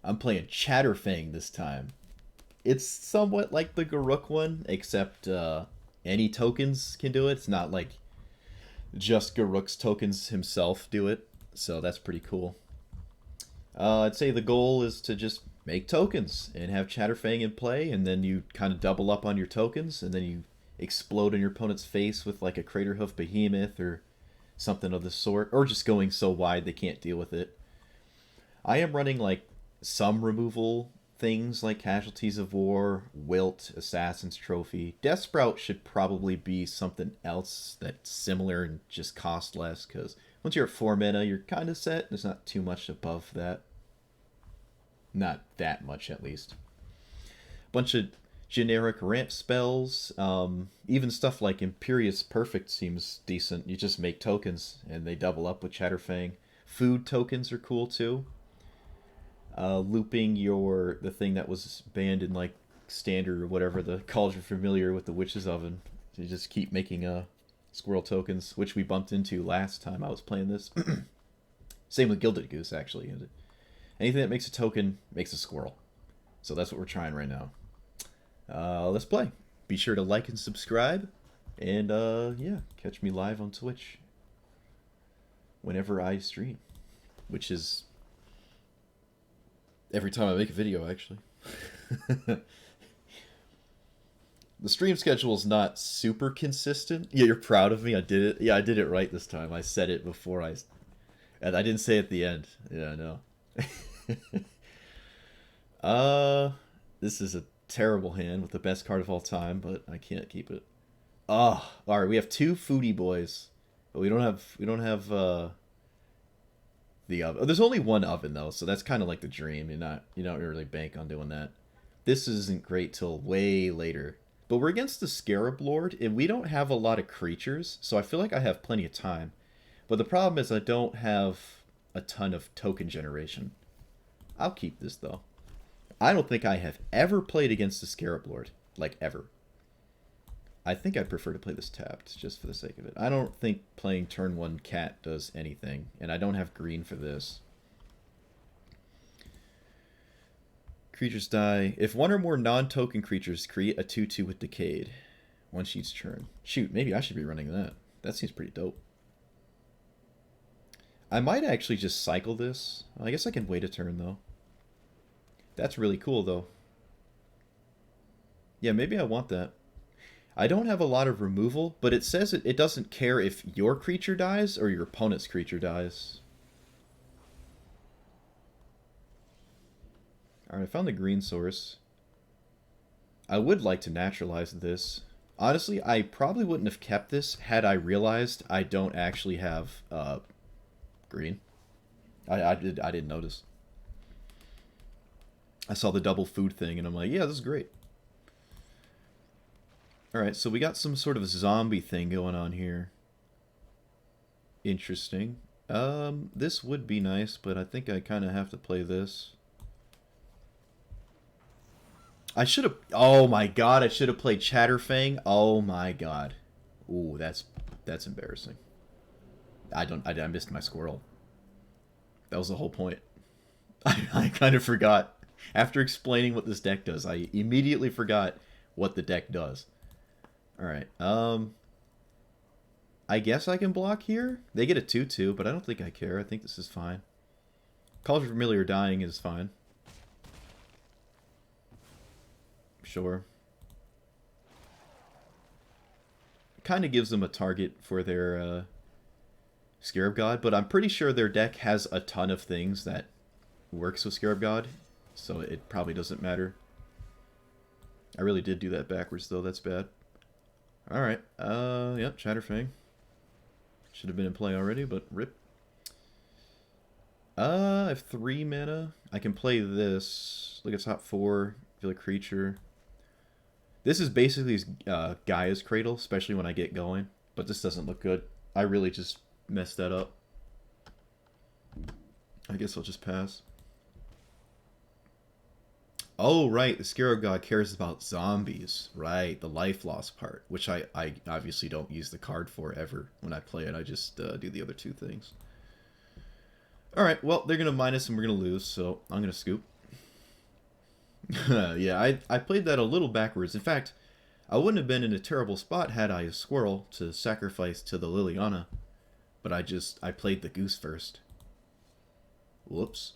I'm playing Chatterfang this time. It's somewhat like the Garruk one, except any tokens can do it. It's not like just Garruk's tokens himself do it, so that's pretty cool. I'd say the goal is to just make tokens and have Chatterfang in play, and then you kind of double up on your tokens, and then you explode in your opponent's face with like a Craterhoof Behemoth or something of the sort, or just going so wide they can't deal with it. I am running like some removal things like Casualties of War, Wilt, Assassin's Trophy. Death Sprout should probably be something else that's similar and just cost less, because once you're at 4 mana, you're kind of set. There's not too much above that. Not that much, at least. Bunch of generic ramp spells. Even stuff like Imperious Perfect seems decent. You just make tokens, and they double up with Chatterfang. Food tokens are cool, too. Looping the thing that was banned in like standard or whatever, the Cauldron Familiar with the Witch's Oven. So you just keep making squirrel tokens, which we bumped into last time I was playing this. Same with Gilded Goose, actually. Anything that makes a token makes a squirrel. So that's what we're trying right now. Let's play. Be sure to like and subscribe. And yeah, catch me live on Twitch whenever I stream, which is every time I make a video, actually. The stream schedule is not super consistent. Yeah, you're proud of me. I did it. Yeah, I did it right this time. I said it before and I didn't say it at the end. Yeah, I know. This is a terrible hand with the best card of all time, but I can't keep it. All right. We have 2 foodie boys, but we don't have the oven. There's only 1 oven though, so that's kind of like the dream. You don't really bank on doing that. This isn't great till way later. But we're against the Scarab Lord, and we don't have a lot of creatures, so I feel like I have plenty of time. But the problem is I don't have a ton of token generation. I'll keep this though. I don't think I have ever played against the Scarab Lord, like ever. I think I'd prefer to play this tapped, just for the sake of it. I don't think playing turn 1 cat does anything, and I don't have green for this. Creatures die. If 1 or more non-token creatures create a 2/2 with Decayed, once each turn. Shoot, maybe I should be running that. That seems pretty dope. I might actually just cycle this. I guess I can wait a turn, though. That's really cool, though. Yeah, maybe I want that. I don't have a lot of removal, but it says it doesn't care if your creature dies or your opponent's creature dies. Alright, I found the green source. I would like to naturalize this. Honestly, I probably wouldn't have kept this had I realized I don't actually have green. I didn't notice. I saw the double food thing and I'm like, yeah, this is great. Alright, so we got some sort of zombie thing going on here. Interesting. This would be nice, but I think I kind of have to play this. I should have... Oh my god, I should have played Chatterfang. Oh my god. Ooh, that's embarrassing. I missed my squirrel. That was the whole point. I kind of forgot. After explaining what this deck does, I immediately forgot what the deck does. Alright, I guess I can block here? They get a 2/2, but I don't think I care. I think this is fine. Cauldron Familiar dying is fine. Sure. Kind of gives them a target for their Scarab God, but I'm pretty sure their deck has a ton of things that works with Scarab God, so it probably doesn't matter. I really did do that backwards, though. That's bad. Alright. Yep, Chatterfang. Should have been in play already, but rip. I have 3 mana. I can play this. Look at top 4. Feel a creature. This is basically Gaia's Cradle, especially when I get going. But this doesn't look good. I really just messed that up. I guess I'll just pass. Oh, right. The Scarab God cares about zombies. Right. The life loss part. Which I obviously don't use the card for ever when I play it. I just do the other 2 things. Alright. Well, they're going to minus and we're going to lose. So I'm going to scoop. Yeah, I played that a little backwards. In fact, I wouldn't have been in a terrible spot had I a Squirrel to sacrifice to the Liliana, but I played the Goose first. Whoops.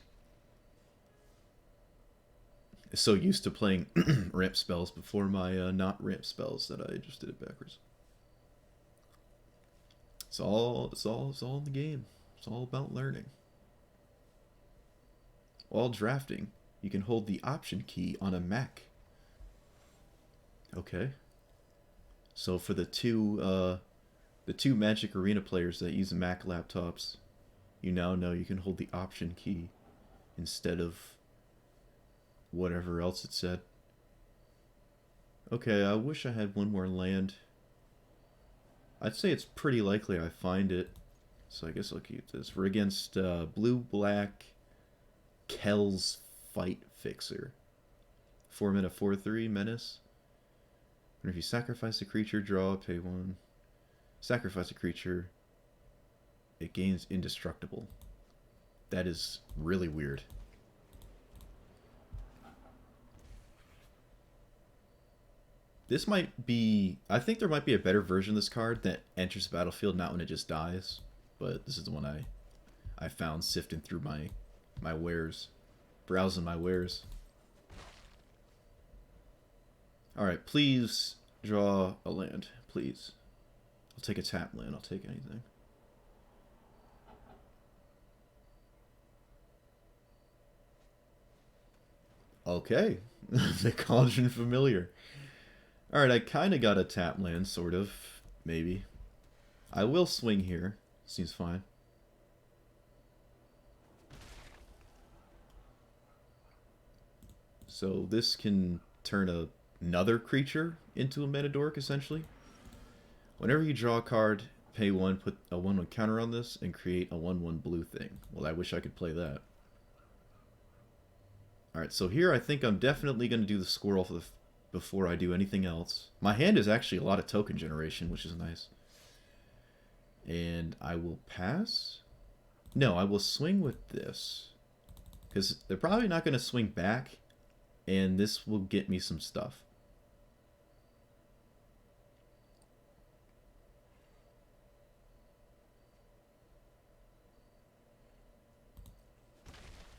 So used to playing ramp spells before my not ramp spells that I just did it backwards. It's all in the game. It's all about learning. While drafting, you can hold the Option key on a Mac. Okay. So for the two Magic Arena players that use Mac laptops, you now know you can hold the Option key instead of whatever else it said. Okay, I wish I had one more land. I'd say it's pretty likely I find it, so I guess I'll keep this. We're against blue-black Kel's Fight Fixer. 4-mana 4/3 Menace. And if you sacrifice a creature, draw, pay 1. Sacrifice a creature, it gains indestructible. That is really weird. This might be... I think there might be a better version of this card that enters the battlefield, not when it just dies. But this is the one I found sifting through my wares. Browsing my wares. Alright, please draw a land. Please. I'll take a tap land. I'll take anything. Okay. The Cauldron Familiar. Alright, I kind of got a tap land, sort of. Maybe. I will swing here. Seems fine. So this can turn another creature into a Metadork, essentially. Whenever you draw a card, pay 1, put a 1/1 counter on this, and create a 1/1 blue thing. Well, I wish I could play that. Alright, so here I think I'm definitely going to do the Squirrel before I do anything else. My hand is actually a lot of token generation, which is nice. And I will pass? No, I will swing with this. Because they're probably not going to swing back, and this will get me some stuff.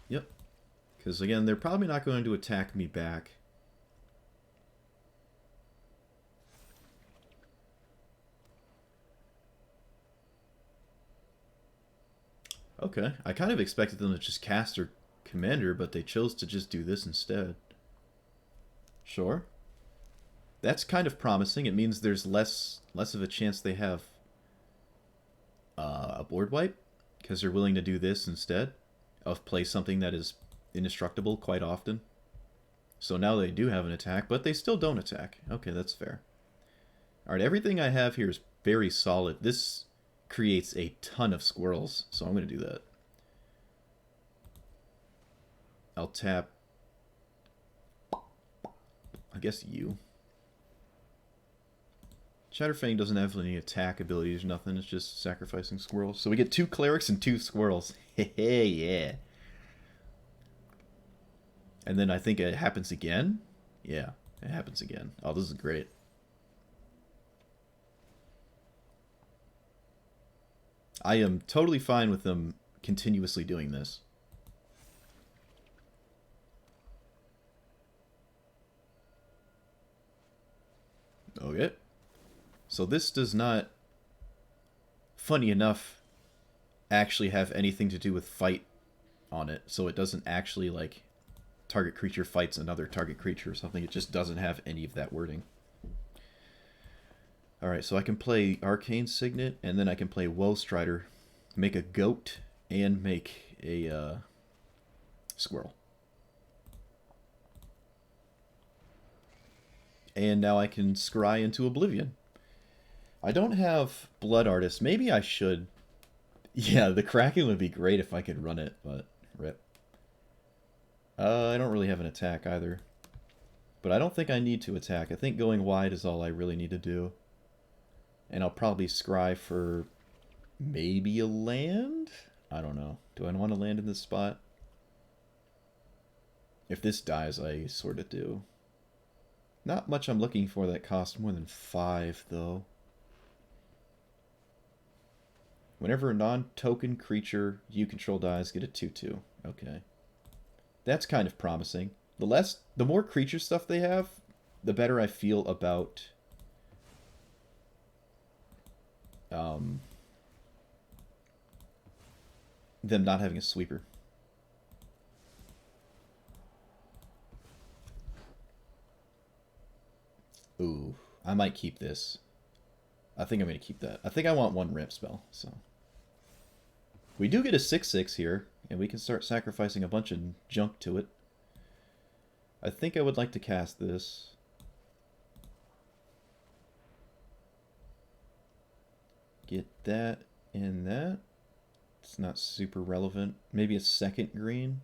Yep. Because again, they're probably not going to attack me back. Okay, I kind of expected them to just cast their commander, but they chose to just do this instead. Sure. That's kind of promising. It means there's less of a chance they have a board wipe, because they're willing to do this instead of play something that is indestructible quite often. So now they do have an attack, but they still don't attack. Okay, that's fair. Alright, everything I have here is very solid. This creates a ton of squirrels, so I'm going to do that. I'll tap, I guess, you. Chatterfang doesn't have any attack abilities or nothing, it's just sacrificing squirrels. So we get 2 clerics and 2 squirrels. Hey, yeah. And then I think it happens again? Yeah, it happens again. Oh, this is great. I am totally fine with them continuously doing this. Okay. So this does not, funny enough, actually have anything to do with fight on it. So it doesn't actually, like, target creature fights another target creature or something. It just doesn't have any of that wording. Alright, so I can play Arcane Signet, and then I can play Woe Strider, make a goat, and make a squirrel. And now I can scry into Oblivion. I don't have Blood Artist. Maybe I should. Yeah, the Kraken would be great if I could run it, but rip. I don't really have an attack either. But I don't think I need to attack. I think going wide is all I really need to do. And I'll probably scry for maybe a land? I don't know. Do I want to land in this spot? If this dies, I sort of do. Not much I'm looking for that costs more than 5, though. Whenever a non-token creature you control dies, get a 2/2. Okay. That's kind of promising. The more creature stuff they have, the better I feel about them not having a sweeper. Ooh, I might keep this. I think I'm going to keep that. I think I want one ramp spell, so. We do get a 6/6 here, and we can start sacrificing a bunch of junk to it. I think I would like to cast this. Get that and that. It's not super relevant. Maybe a second green.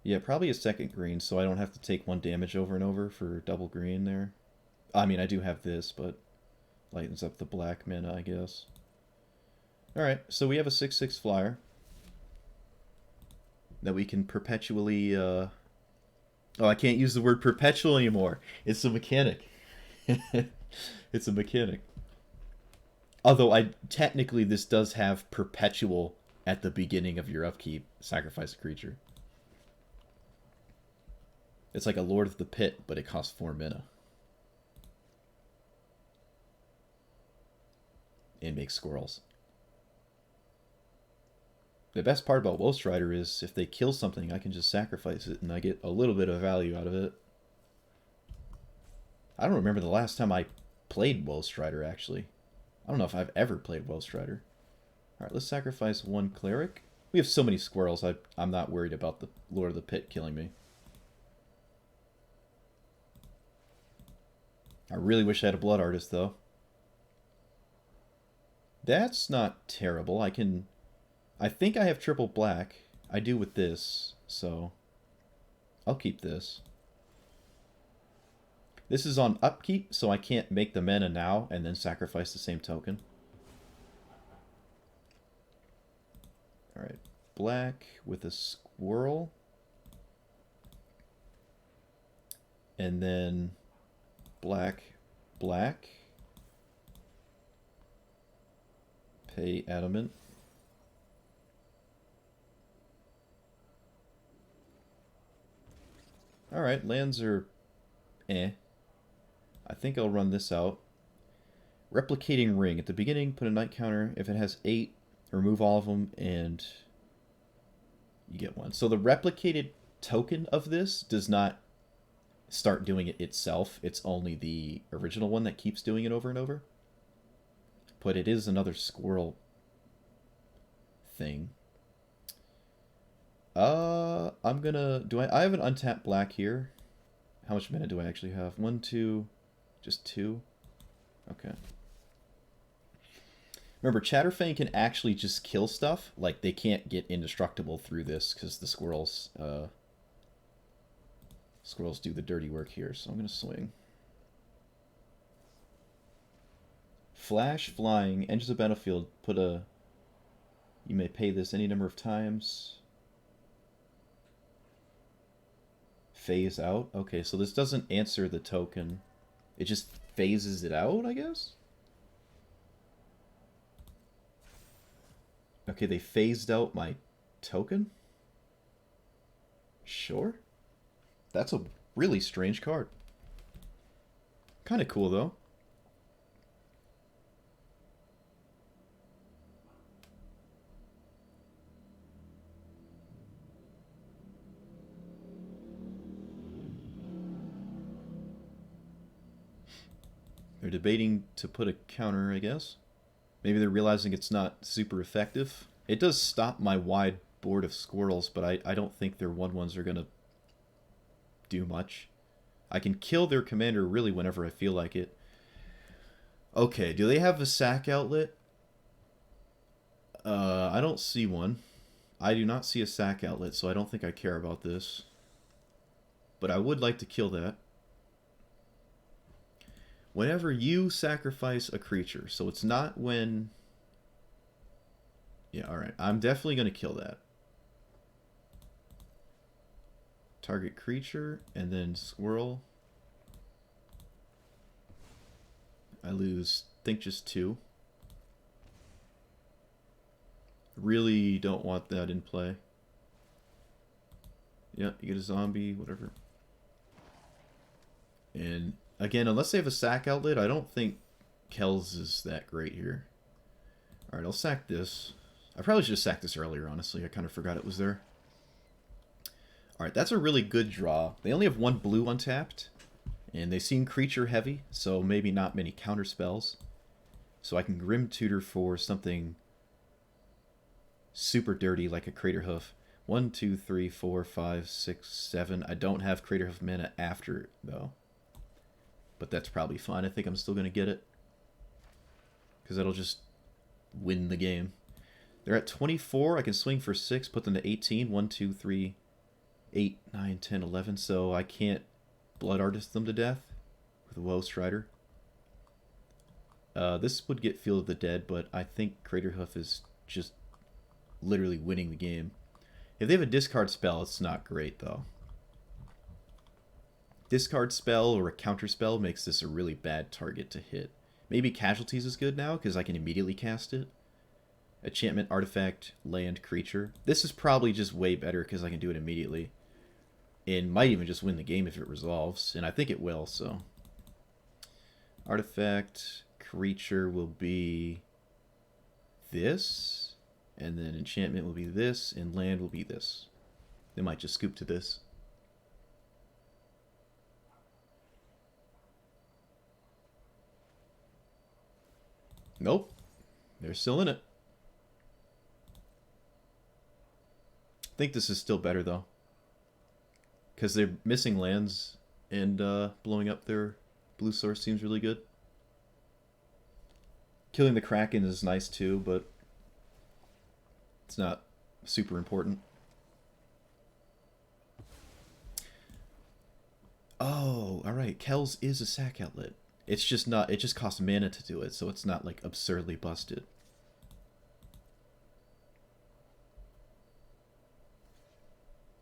Yeah, probably a second green, so I don't have to take 1 damage over and over for double green there. I mean, I do have this, but lightens up the black mana, I guess. Alright, so we have a 6/6 flyer that we can perpetually... Oh, I can't use the word perpetual anymore. It's a mechanic. It's a mechanic. Although, technically, this does have perpetual at the beginning of your upkeep. Sacrifice a creature. It's like a Lord of the Pit, but it costs 4 mana. And makes squirrels. The best part about Woe Strider is if they kill something, I can just sacrifice it and I get a little bit of value out of it. I don't remember the last time I played Woe Strider, actually. I don't know if I've ever played Woe Strider. Alright, let's sacrifice 1 cleric. We have so many squirrels, I'm not worried about the Lord of the Pit killing me. I really wish I had a Blood Artist, though. That's not terrible. I think I have triple black. I do with this, so I'll keep this. This is on upkeep, so I can't make the mana now and then sacrifice the same token. Alright, black with a squirrel. And then black, black. Pay adamant. Alright, lands are eh. I think I'll run this out. Replicating Ring. At the beginning, put a night counter. If it has 8, remove all of them, and you get 1. So the replicated token of this does not start doing it itself. It's only the original one that keeps doing it over and over. But it is another squirrel thing. I'm gonna... I have an untapped black here. How much mana do I actually have? 1, 2... Just 2? Okay. Remember, Chatterfang can actually just kill stuff. Like, they can't get indestructible through this because the squirrels... Squirrels do the dirty work here, so I'm gonna swing. Flash, flying, enters the battlefield, put a... You may pay this any number of times. Phase out? Okay, so this doesn't answer the token. It just phases it out, I guess? Okay, they phased out my token? Sure. That's a really strange card. Kind of cool, though. They're debating to put a counter, I guess. Maybe they're realizing it's not super effective. It does stop my wide board of squirrels, but I don't think their 1/1s are going to do much. I can kill their commander really whenever I feel like it. Okay, do they have a sack outlet? I don't see one. I do not see a sack outlet, so I don't think I care about this. But I would like to kill that. Whenever you sacrifice a creature, so it's not when... Yeah, alright. I'm definitely going to kill that. Target creature, and then Squirrel. I lose, I think, just 2. Really don't want that in play. Yeah, you get a zombie, whatever. And again, unless they have a sack outlet, I don't think Kells is that great here. Alright, I'll sack this. I probably should have sacked this earlier, honestly. I kind of forgot it was there. Alright, that's a really good draw. They only have 1 blue untapped, and they seem creature heavy, so maybe not many counter spells. So I can Grim Tutor for something super dirty like a Crater Hoof. 1, 2, 3, 4, 5, 6, 7. I don't have Crater Hoof mana after, though. But that's probably fine. I think I'm still going to get it. Because that'll just win the game. They're at 24. I can swing for 6, put them to 18. 1, 2, 3, 8, 9, 10, 11. So I can't Blood Artist them to death with a Woe Strider. This would get Field of the Dead, but I think Crater Hoof is just literally winning the game. If they have a discard spell, it's not great, though. Discard spell or a counter spell makes this a really bad target to hit. Maybe Casualties is good now, because I can immediately cast it. Enchantment, Artifact, Land, Creature. This is probably just way better, because I can do it immediately. And might even just win the game if it resolves, and I think it will, so. Artifact, Creature will be this, and then Enchantment will be this, and Land will be this. They might just scoop to this. Nope. They're still in it. I think this is still better, though. Because they're missing lands, and blowing up their blue source seems really good. Killing the Kraken is nice, too, but it's not super important. Oh, alright. Kells is a sack outlet. It's just not, it just costs mana to do it, so it's not like absurdly busted.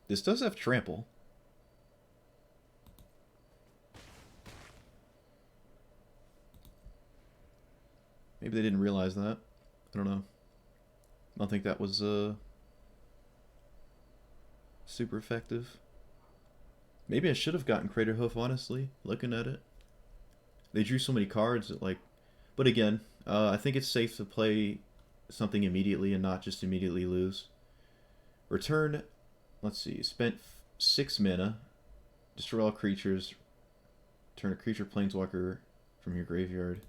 This does have trample. Maybe they didn't realize that. I don't know. I don't think that was super effective. Maybe I should have gotten Crater Hoof, honestly, looking at it. They drew so many cards that, like... But again, I think it's safe to play something immediately and not just immediately lose. Return, let's see, spent 6 mana. Destroy all creatures. Turn a creature planeswalker from your graveyard.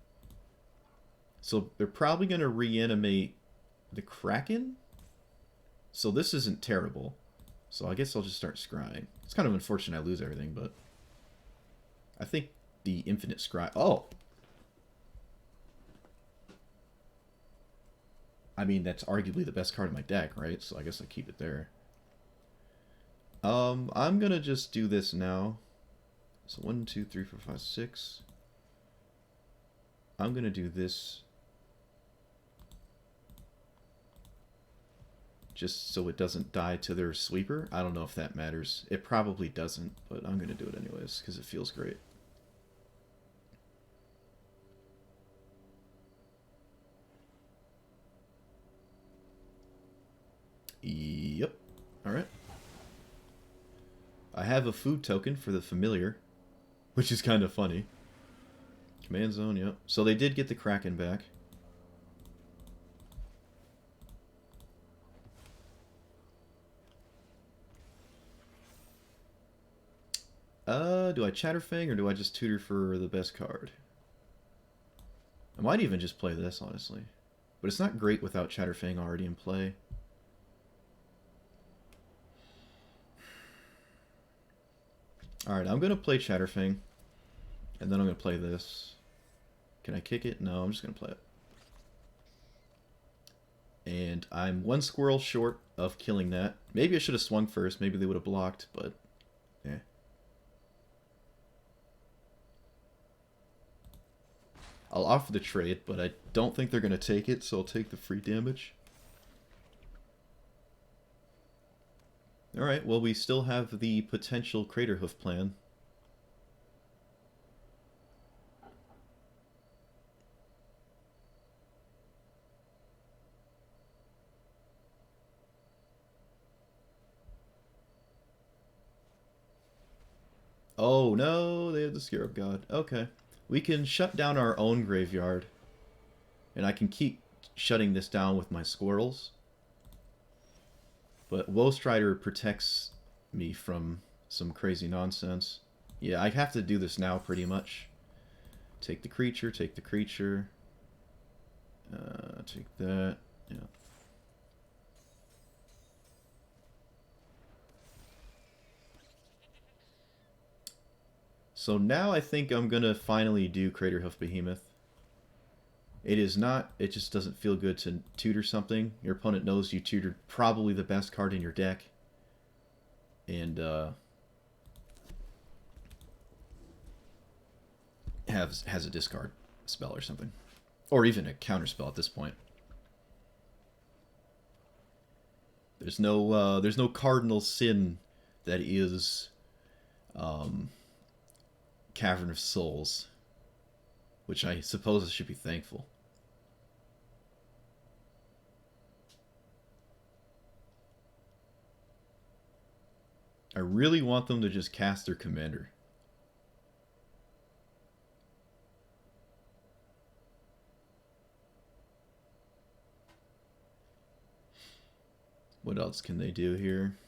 So they're probably going to reanimate the Kraken? So this isn't terrible. So I guess I'll just start scrying. It's kind of unfortunate I lose everything, but... I think the infinite scry... Oh! I mean, that's arguably the best card in my deck, right? So I guess I keep it there. I'm gonna just do this now. So 1, 2, 3, 4, 5, 6. I'm gonna do this just so it doesn't die to their sweeper. I don't know if that matters. It probably doesn't, but I'm gonna do it anyways because it feels great. Yep. Alright. I have a food token for the familiar, which is kind of funny. Command zone, yep. So they did get the Kraken back. Do I Chatterfang or do I just tutor for the best card? I might even just play this, honestly. But it's not great without Chatterfang already in play. Alright, I'm going to play Chatterfang. And then I'm going to play this. Can I kick it? No, I'm just going to play it. And I'm 1 squirrel short of killing that. Maybe I should have swung first. Maybe they would have blocked, but... yeah. I'll offer the trade, but I don't think they're going to take it, so I'll take the free damage. Alright, well, we still have the potential Craterhoof plan. Oh no, they have the Scarab God. Okay. We can shut down our own graveyard. And I can keep shutting this down with my squirrels. But Woe Strider protects me from some crazy nonsense. Yeah, I have to do this now pretty much. Take the creature, take the creature. Take that. Yeah. So now I think I'm gonna finally do Craterhoof Behemoth. It is not, it just doesn't feel good to tutor something. Your opponent knows you tutored probably the best card in your deck. And has a discard spell or something. Or even a counter spell at this point. There's no cardinal sin that is Cavern of Souls, which I suppose I should be thankful. I really want them to just cast their commander. What else can they do here?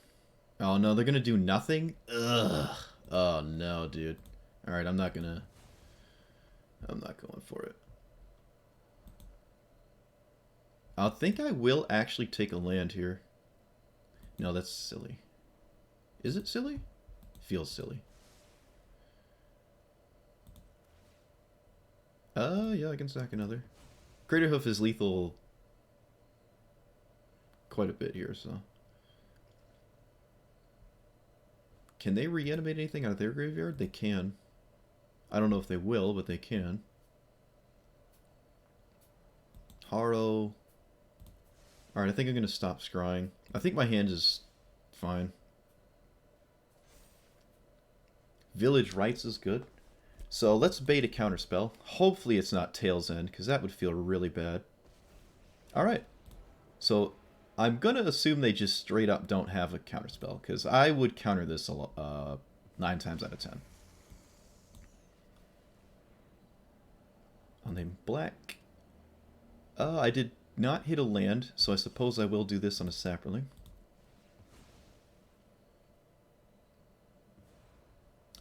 Oh no, they're gonna do nothing? Ugh. Oh no, dude. Alright, I'm not going for it. I think I will actually take a land here. No, that's silly. Is it silly? Feels silly. Yeah, I can sack another. Craterhoof is lethal quite a bit here, so. Can they reanimate anything out of their graveyard? They can. I don't know if they will, but they can. Haro. Alright, I think I'm going to stop scrying. I think my hand is fine. Village Rites is good. So let's bait a counterspell. Hopefully it's not Tail's End, because that would feel really bad. Alright. So I'm going to assume they just straight up don't have a counterspell, because I would counter this 9 times out of 10. I'll name black. I did not hit a land, so I suppose I will do this on a Saproling.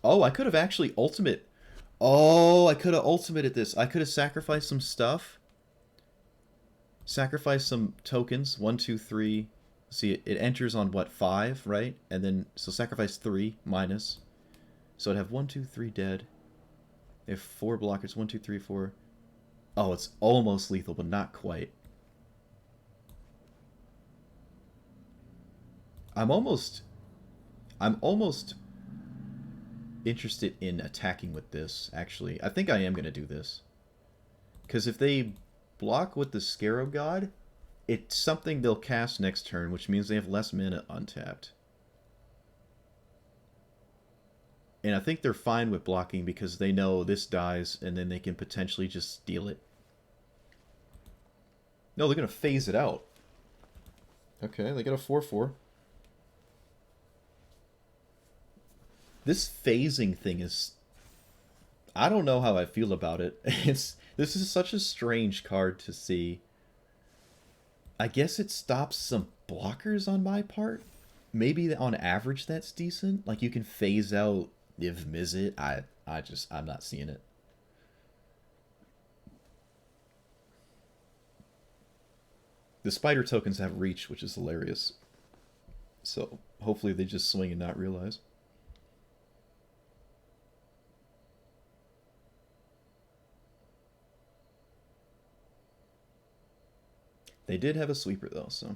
Oh, I could have actually ultimate. Oh, I could have ultimated this. I could have sacrificed some stuff. Sacrifice some tokens. 1, 2, 3. See, it enters on what, 5, right? And then, so sacrifice 3 minus. So I'd have 1, 2, 3 dead. They have 4 blockers. 1, 2, 3, 4. Oh, it's almost lethal, but not quite. I'm almost interested in attacking with this, actually. I think I am going to do this. Because if they block with the Scarab God, it's something they'll cast next turn, which means they have less mana untapped. And I think they're fine with blocking because they know this dies, and then they can potentially just steal it. No, they're going to phase it out. Okay, they get a 4/4. This phasing thing is... I don't know how I feel about it. This is such a strange card to see. I guess it stops some blockers on my part. Maybe on average that's decent. Like you can phase out Niv Mizzet. I'm not seeing it. The spider tokens have reach, which is hilarious. So hopefully they just swing and not realize. They did have a sweeper though, so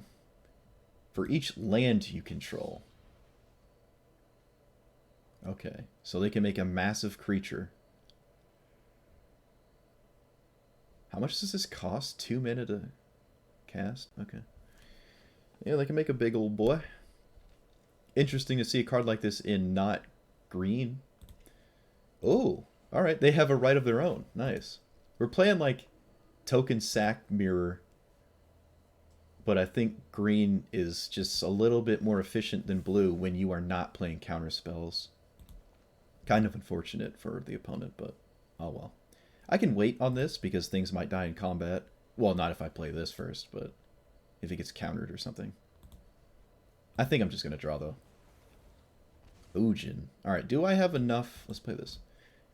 for each land you control. Okay, so they can make a massive creature. How much does this cost? 2 mana to cast? Okay. Yeah, they can make a big old boy. Interesting to see a card like this in not green. Oh, all right. They have a right of their own. Nice. We're playing like token sack mirror, but I think green is just a little bit more efficient than blue when you are not playing counter spells. Kind of unfortunate for the opponent, but oh well. I can wait on this because things might die in combat. Well, not if I play this first, but if it gets countered or something. I think I'm just going to draw, though. Ujin. Alright, do I have enough? Let's play this.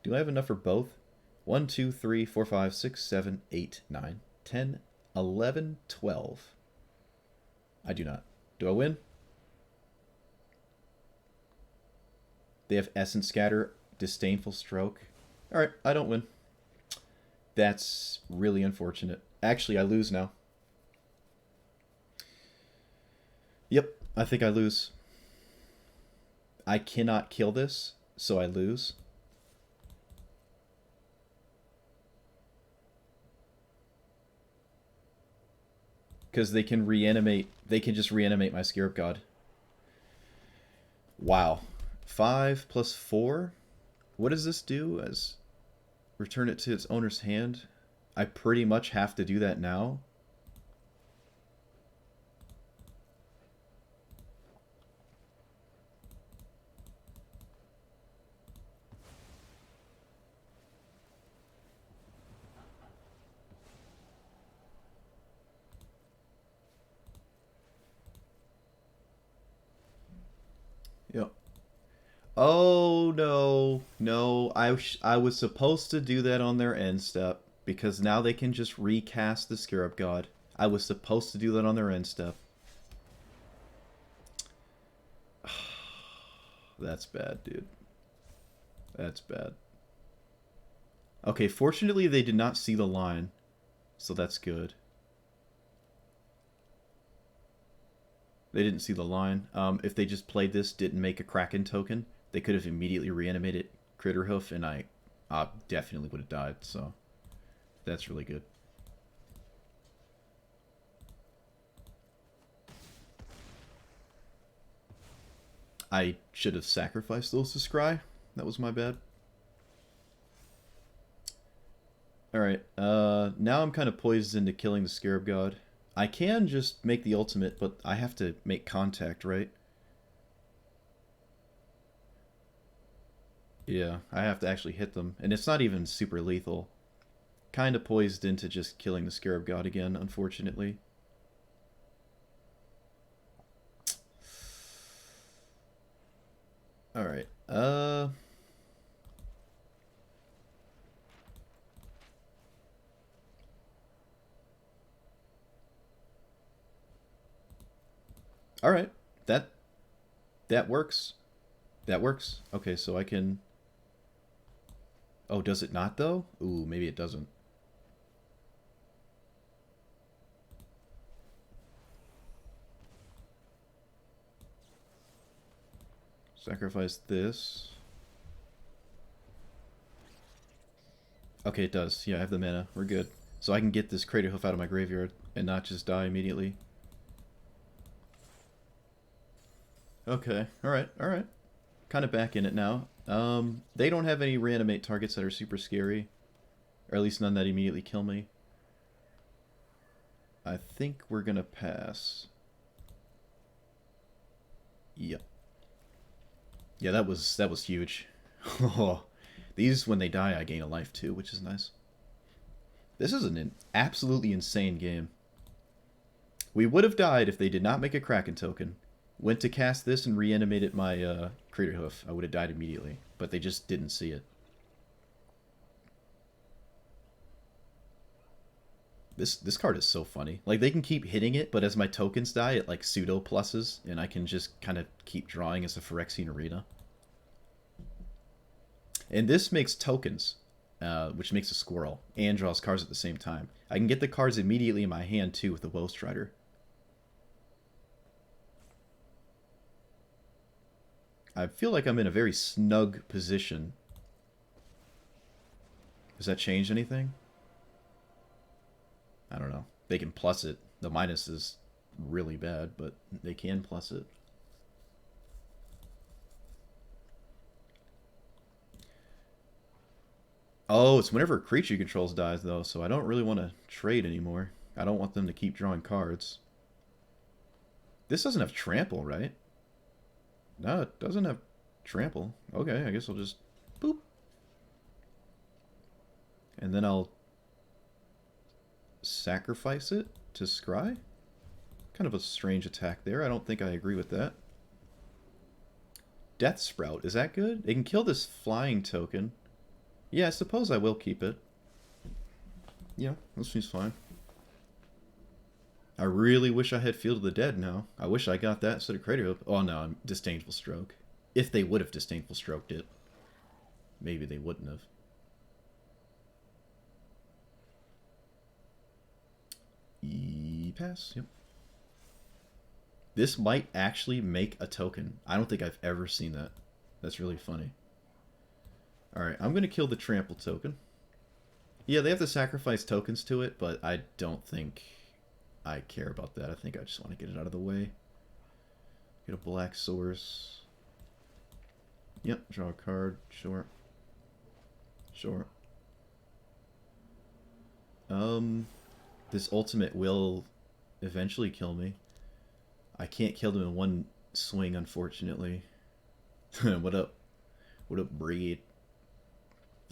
Do I have enough for both? 1, 2, 3, 4, 5, 6, 7, 8, 9, 10, 11, 12. I do not. Do I win? They have Essence Scatter, Disdainful Stroke. Alright, I don't win. That's really unfortunate. Actually, I lose now. Yep, I think I lose. I cannot kill this, so I lose. Because they can reanimate. They can just reanimate my Scarab God. Wow. 5 plus 4? What does this do? As return it to its owner's hand? I pretty much have to do that now. Yep. Oh, no. No, I was supposed to do that on their end step, because now they can just recast the Scarab God. I was supposed to do that on their end step. That's bad, dude. That's bad. Okay, fortunately they did not see the line, so that's good. They didn't see the line. If they just played this, didn't make a Kraken token, they could have immediately reanimated Critterhoof, and I definitely would have died, so that's really good. I should have sacrificed those to Scry. That was my bad. Alright, now I'm kind of poised into killing the Scarab God. I can just make the ultimate, but I have to make contact, right? Yeah, I have to actually hit them, and it's not even super lethal. Kind of poised into just killing the Scarab God again, unfortunately. Alright, Alright, that works. That works. Okay, so I can... Oh, does it not, though? Ooh, maybe it doesn't. Sacrifice this. Okay, it does. Yeah, I have the mana. We're good. So I can get this Craterhoof out of my graveyard and not just die immediately. Okay, alright, alright. Kind of back in it now. They don't have any reanimate targets that are super scary. Or at least none that immediately kill me. I think we're gonna pass. Yep. Yeah, that was huge. These, when they die, I gain a life too, which is nice. This is an absolutely insane game. We would have died if they did not make a Kraken token. Went to cast this and reanimated my Craterhoof. I would have died immediately, but they just didn't see it. This card is so funny. Like, they can keep hitting it, but as my tokens die, it like pseudo pluses, and I can just kind of keep drawing as a Phyrexian Arena. And this makes tokens, which makes a Squirrel, and draws cards at the same time. I can get the cards immediately in my hand, too, with the Woe Strider. I feel like I'm in a very snug position. Does that change anything? I don't know. They can plus it. The minus is really bad, but they can plus it. Oh, it's whenever a creature you controls dies, though, so I don't really want to trade anymore. I don't want them to keep drawing cards. This doesn't have trample, right? No, it doesn't have trample. Okay, I guess I'll just boop. And then I'll sacrifice it to scry. Kind of a strange attack there. I don't think I agree with that. Death Sprout, is that good? It can kill this flying token. Yeah, I suppose I will keep it. Yeah, this seems fine. I really wish I had Field of the Dead now. I wish I got that instead of Crater. Oh no, Disdainful Stroke. If they would have Disdainful Stroked it. Maybe they wouldn't have. Pass, yep. This might actually make a token. I don't think I've ever seen that. That's really funny. Alright, I'm going to kill the trample token. Yeah, they have to sacrifice tokens to it, but I don't think I care about that. I think I just want to get it out of the way. Get a black source. Yep, draw a card. Sure. Sure. This ultimate will eventually kill me. I can't kill them in one swing, unfortunately. What up? What up, Breed?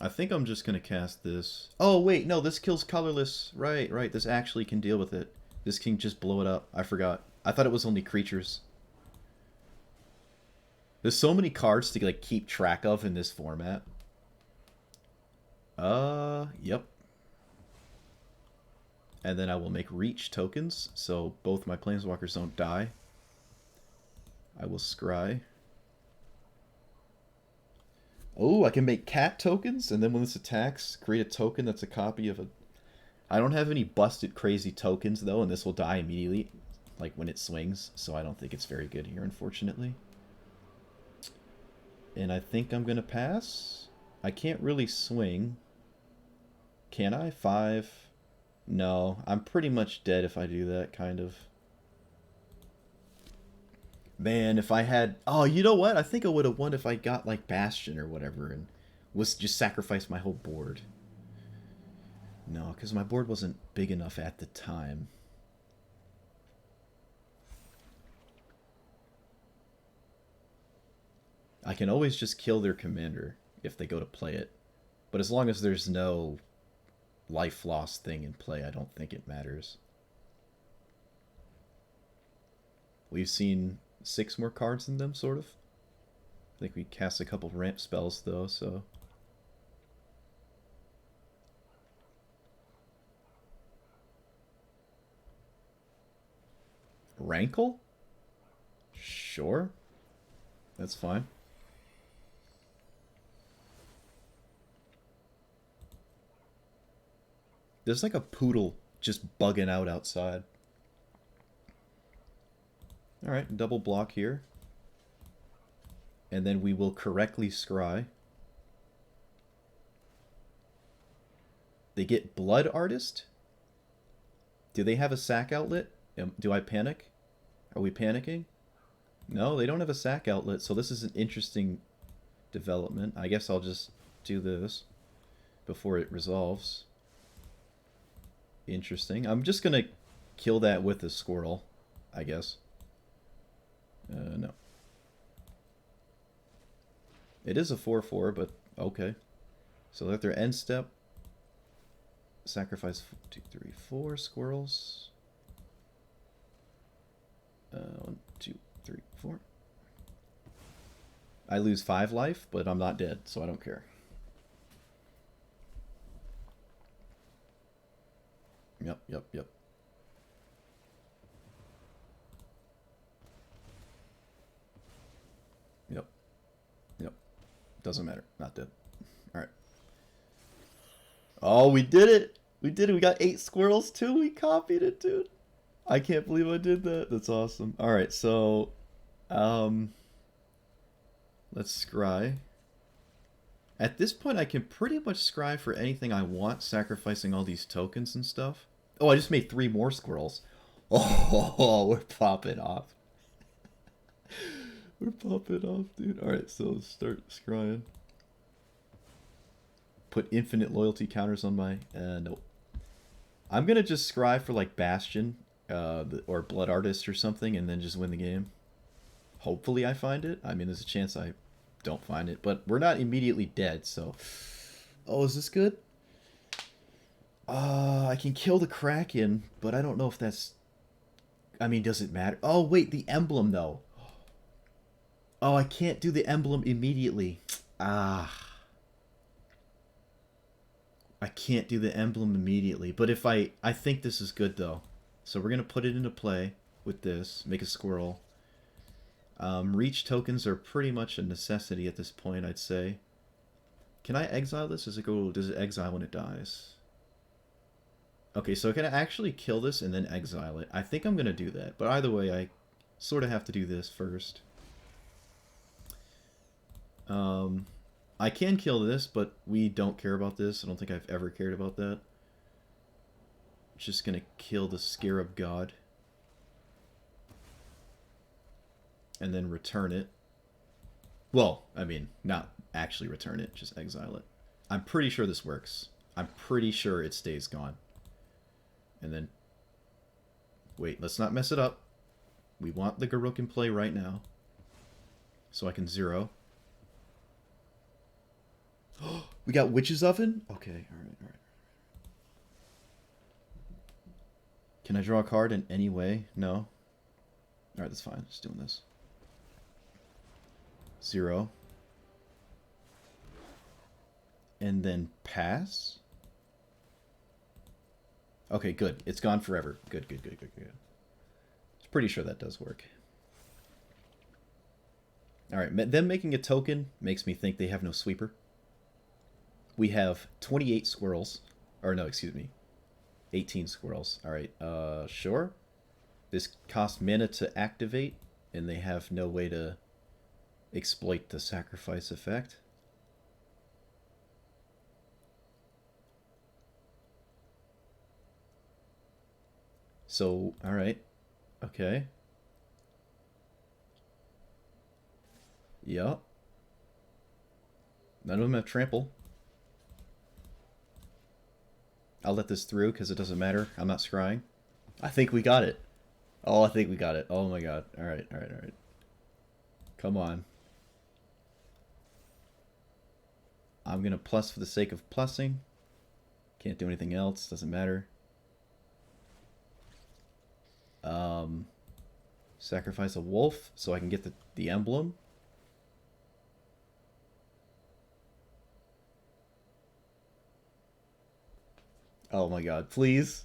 I think I'm just going to cast this. Oh, wait, no, this kills colorless. Right, right, this actually can deal with it. This can just blow it up. I forgot. I thought it was only creatures. There's so many cards to like keep track of in this format. Yep. And then I will make reach tokens, so both my planeswalkers don't die. I will scry. Oh, I can make cat tokens, and then when this attacks, create a token that's a copy of a... I don't have any busted crazy tokens, though, and this will die immediately, like when it swings, so I don't think it's very good here, unfortunately. And I think I'm going to pass. I can't really swing. Can I? 5... No, I'm pretty much dead if I do that, kind of. Man, if I had... Oh, you know what? I think I would have won if I got, like, Bastion or whatever and was just sacrificed my whole board. No, because my board wasn't big enough at the time. I can always just kill their commander if they go to play it. But as long as there's no life loss thing in play, I don't think it matters. We've seen 6 more cards in them, sort of. I think we cast a couple ramp spells, though, so... Rankle? Sure. That's fine. There's like a poodle just bugging out outside. Alright, double block here. And then we will correctly scry. They get Blood Artist? Do they have a sack outlet? Do I panic? Are we panicking? No, they don't have a sack outlet, so this is an interesting development. I guess I'll just do this before it resolves. Interesting. I'm just going to kill that with a squirrel, I guess. No. It is a 4/4, but okay. So at their end step, sacrifice 2, 3, 4 squirrels. 1, 2, 3, 4. I lose 5 life, but I'm not dead, so I don't care. Yep, yep, yep. Yep. Yep. Doesn't matter. Not dead. Alright. Oh, we did it! We did it! We got 8 squirrels, too! We copied it, dude! I can't believe I did that. That's awesome. Alright, so... let's scry. At this point, I can pretty much scry for anything I want, sacrificing all these tokens and stuff. Oh, I just made 3 more squirrels. Oh, we're popping off. We're popping off, dude. Alright, so let's start scrying. put infinite loyalty counters on my... nope. I'm going to just scry for like Bastion or Blood Artist or something and then just win the game. Hopefully I find it. I mean, there's a chance I don't find it, but we're not immediately dead, so... Oh, is this good? I can kill the Kraken, but I don't know if that's... I mean, does it matter? Oh, wait, the emblem, though. Oh, I can't do the emblem immediately. I can't do the emblem immediately. But if I think this is good, though. So we're going to put it into play with this. Make a squirrel. Reach tokens are pretty much a necessity at this point, I'd say. Can I exile this? Does it exile when it dies? Okay, so can I actually kill this and then exile it? I think I'm going to do that. But either way, I sort of have to do this first. I can kill this, but we don't care about this. I don't think I've ever cared about that. Just going to kill the Scarab God. And then return it. Well, I mean, not actually return it, just exile it. I'm pretty sure this works. I'm pretty sure it stays gone. And then... Wait, let's not mess it up. We want the Garruk in play right now. So I can 0. We got Witch's Oven? Okay, alright. Can I draw a card in any way? No? Alright, that's fine. Just doing this. 0. And then pass? Okay, good. It's gone forever. Good. I'm pretty sure that does work. Alright, them making a token makes me think they have no sweeper. We have 28 squirrels. Or no, excuse me. 18 squirrels. Alright, sure. This costs mana to activate, and they have no way to exploit the sacrifice effect. So, alright. Okay. Yup. None of them have trample. I'll let this through because it doesn't matter. I'm not scrying. I think we got it. Oh, I think we got it. Oh my god. Alright. Come on. I'm going to plus for the sake of plussing. Can't do anything else. Doesn't matter. Sacrifice a wolf so I can get the emblem. Oh my god, please.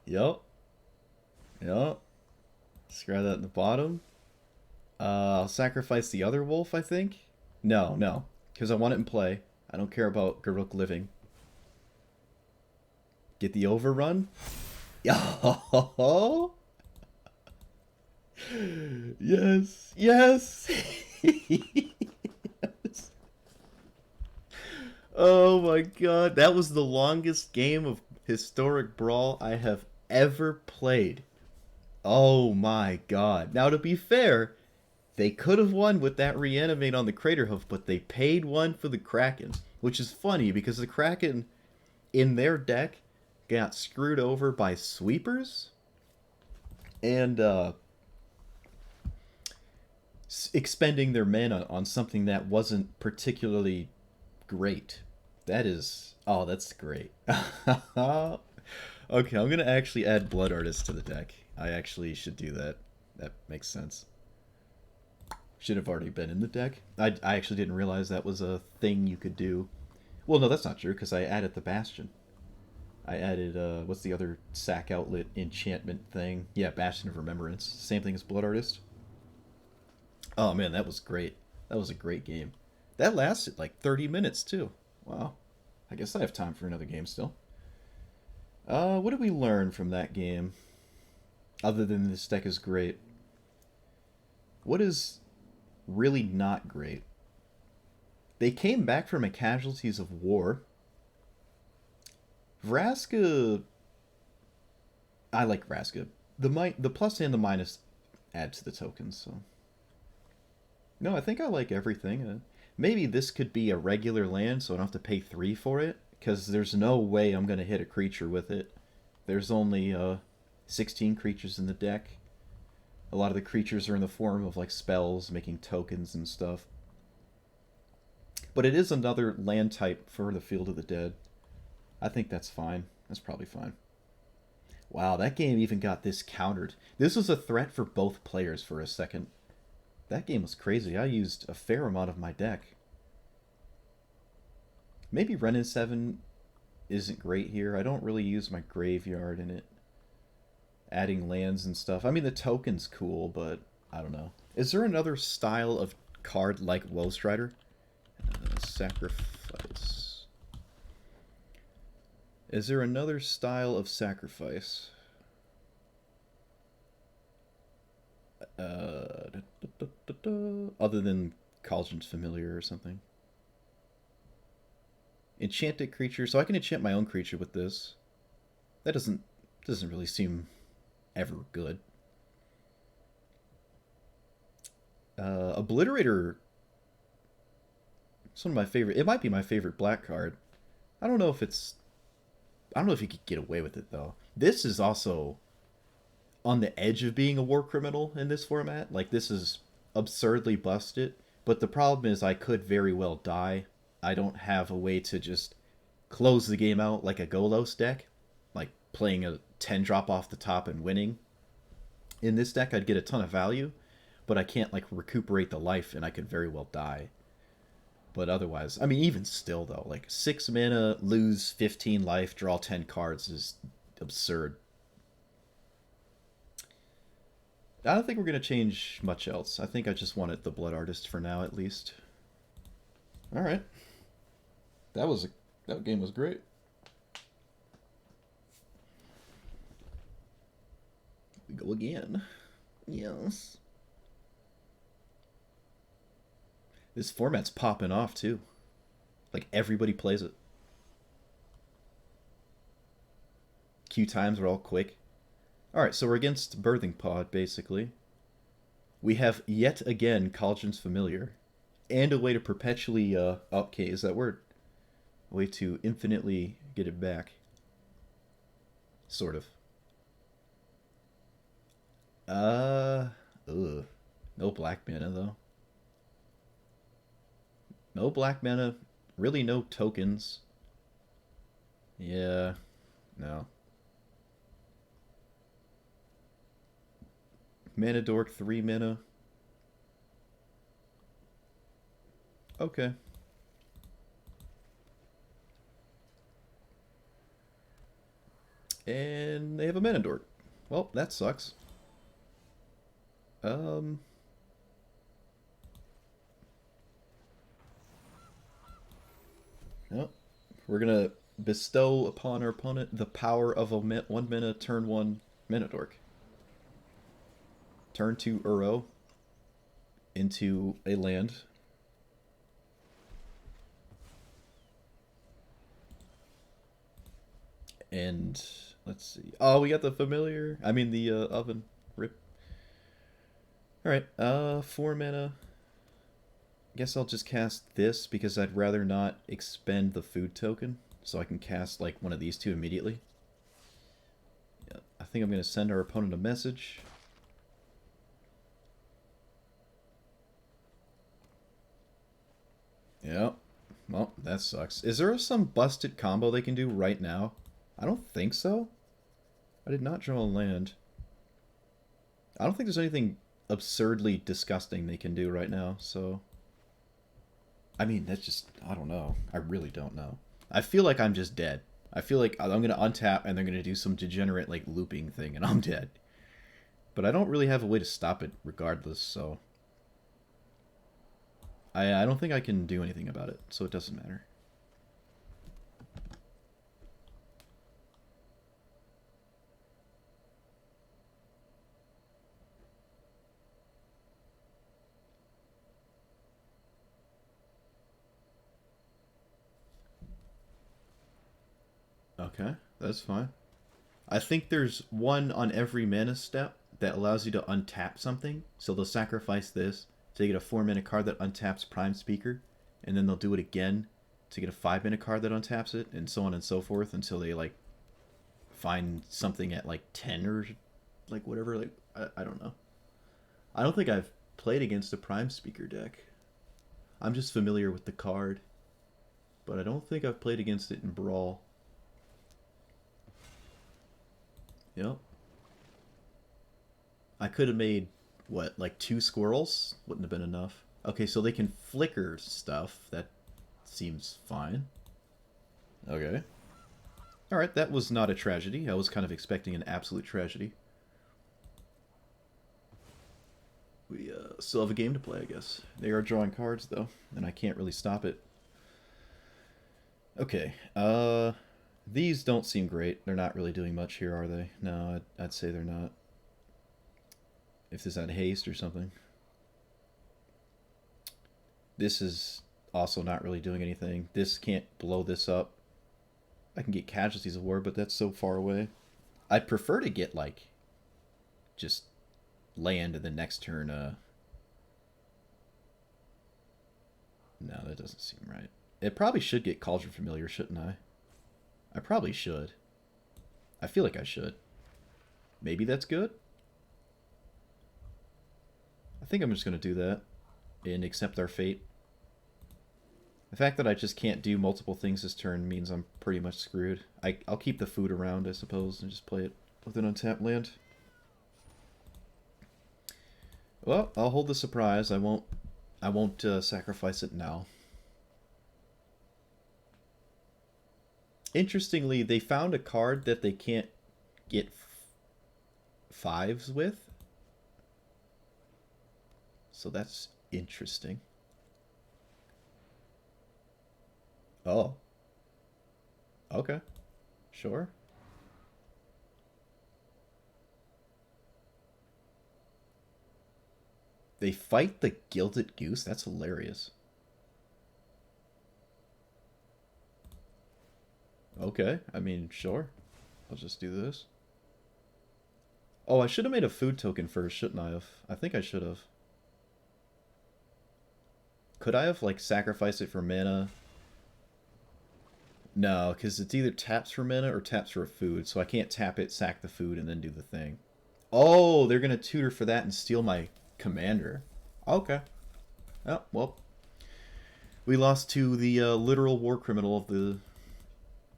Yup. Scry that in the bottom. I'll sacrifice the other wolf, I think. No. Because I want it in play. I don't care about Garruk living. Get the overrun. Yo! Yes! Yes! Oh my god, that was the longest game of Historic Brawl I have ever played. Oh my god. Now to be fair, they could have won with that reanimate on the Crater Hoof, but they paid one for the Kraken. Which is funny because the Kraken in their deck got screwed over by sweepers and expending their mana on something that wasn't particularly great. That is... Oh, that's great. Okay, I'm going to actually add Blood Artist to the deck. I actually should do that. That makes sense. Should have already been in the deck. I actually didn't realize that was a thing you could do. Well, no, that's not true, because I added the Bastion. I added, what's the other sack outlet enchantment thing? Yeah, Bastion of Remembrance. Same thing as Blood Artist. Oh, man, that was great. That was a great game. That lasted like 30 minutes, too. Wow. I guess I have time for another game still. What did we learn from that game? Other than this deck is great. What is really not great? They came back from a casualties of war. Vraska... I like Vraska. The plus and the minus add to the tokens, so... No, I think I like everything. Maybe this could be a regular land, so I don't have to pay 3 for it, because there's no way I'm going to hit a creature with it. There's only 16 creatures in the deck. A lot of the creatures are in the form of like spells, making tokens and stuff. But it is another land type for the Field of the Dead. I think that's fine. That's probably fine. Wow, that game even got this countered. This was a threat for both players for a second. That game was crazy. I used a fair amount of my deck. Maybe Renin 7 isn't great here. I don't really use my graveyard in it. Adding lands and stuff. I mean, the token's cool, but I don't know. Is there another style of card like Woe Strider? Sacrifice. Is there another style of sacrifice? Other than Cauldron's Familiar or something. Enchanted creature. So I can enchant my own creature with this. That doesn't really seem ever good. Obliterator. It's one of my favorite. It might be my favorite black card. I don't know if you could get away with it though. This is also on the edge of being a war criminal in this format. Like, this is absurdly busted. But the problem is I could very well die. I don't have a way to just close the game out like a Golos deck. Like playing a 10 drop off the top and winning. In this deck I'd get a ton of value, but I can't like recuperate the life and I could very well die. But otherwise, I mean, even still though, like 6 mana, lose 15 life, draw 10 cards is absurd. I don't think we're going to change much else. I think I just wanted the Blood Artist for now, at least. Alright. That game was great. We go again. Yes. This format's popping off, too. Like, everybody plays it. Queue times are all quick. Alright, so we're against Birthing Pod, basically. We have yet again Cauldron's Familiar. And a way to perpetually, okay, is that word? A way to infinitely get it back. Sort of. No black mana, though. No black mana. Really no tokens. Yeah. No. Mana Dork, 3 mana. Okay. And they have a Mana Dork. Well, that sucks. No. We're gonna bestow upon our opponent the power of a 1 mana turn 1 Mana Dork. Turn 2 Uro into a land. And let's see. Oh, we got the familiar. I mean the oven. Rip. Alright, 4 mana. Guess I'll just cast this because I'd rather not expend the food token. So I can cast like one of these two immediately. Yeah, I think I'm going to send our opponent a message. Yeah. Well, that sucks. Is there some busted combo they can do right now? I don't think so. I did not draw a land. I don't think there's anything absurdly disgusting they can do right now, so... I mean, that's just... I don't know. I really don't know. I feel like I'm just dead. I feel like I'm going to untap and they're going to do some degenerate, like, looping thing, and I'm dead. But I don't really have a way to stop it regardless, so... I don't think I can do anything about it, so it doesn't matter. Okay, that's fine. I think there's one on every mana step that allows you to untap something. So they'll sacrifice this to get a 4 mana card that untaps Prime Speaker. and then they'll do it again to get a 5-mana card that untaps it, and so on and so forth until they like find something at like 10 or like whatever. Like I don't know. I don't think I've played against a Prime Speaker deck. I'm just familiar with the card, but I don't think I've played against it in Brawl. Yep. I could have made, what, like 2 squirrels? Wouldn't have been enough. Okay, so they can flicker stuff. That seems fine. Okay. Alright, that was not a tragedy. I was kind of expecting an absolute tragedy. We still have a game to play, I guess. They are drawing cards, though, and I can't really stop it. Okay, these don't seem great. They're not really doing much here, are they? No, I'd say they're not. If this had haste or something. This is also not really doing anything. This can't blow this up. I can get Casualties of War, but that's so far away. I'd prefer to get, like, just land the next turn. No, that doesn't seem right. It probably should get Cauldron Familiar, shouldn't I? I probably should. I feel like I should. Maybe that's good? I think I'm just going to do that and accept our fate. The fact that I just can't do multiple things this turn means I'm pretty much screwed. I'll keep the food around, I suppose, and just play it with an untapped land. Well, I'll hold the surprise. I won't sacrifice it now. Interestingly, they found a card that they can't get 5s with. So that's interesting. Oh. Okay. Sure. They fight the Gilded Goose? That's hilarious. Okay. I mean, sure. I'll just do this. Oh, I should have made a food token first, shouldn't I have? I think I should have. Could I have, like, sacrificed it for mana? No, because it's either taps for mana or taps for a food, so I can't tap it, sack the food, and then do the thing. Oh, they're going to tutor for that and steal my commander. Okay. Oh, well. We lost to the literal war criminal of the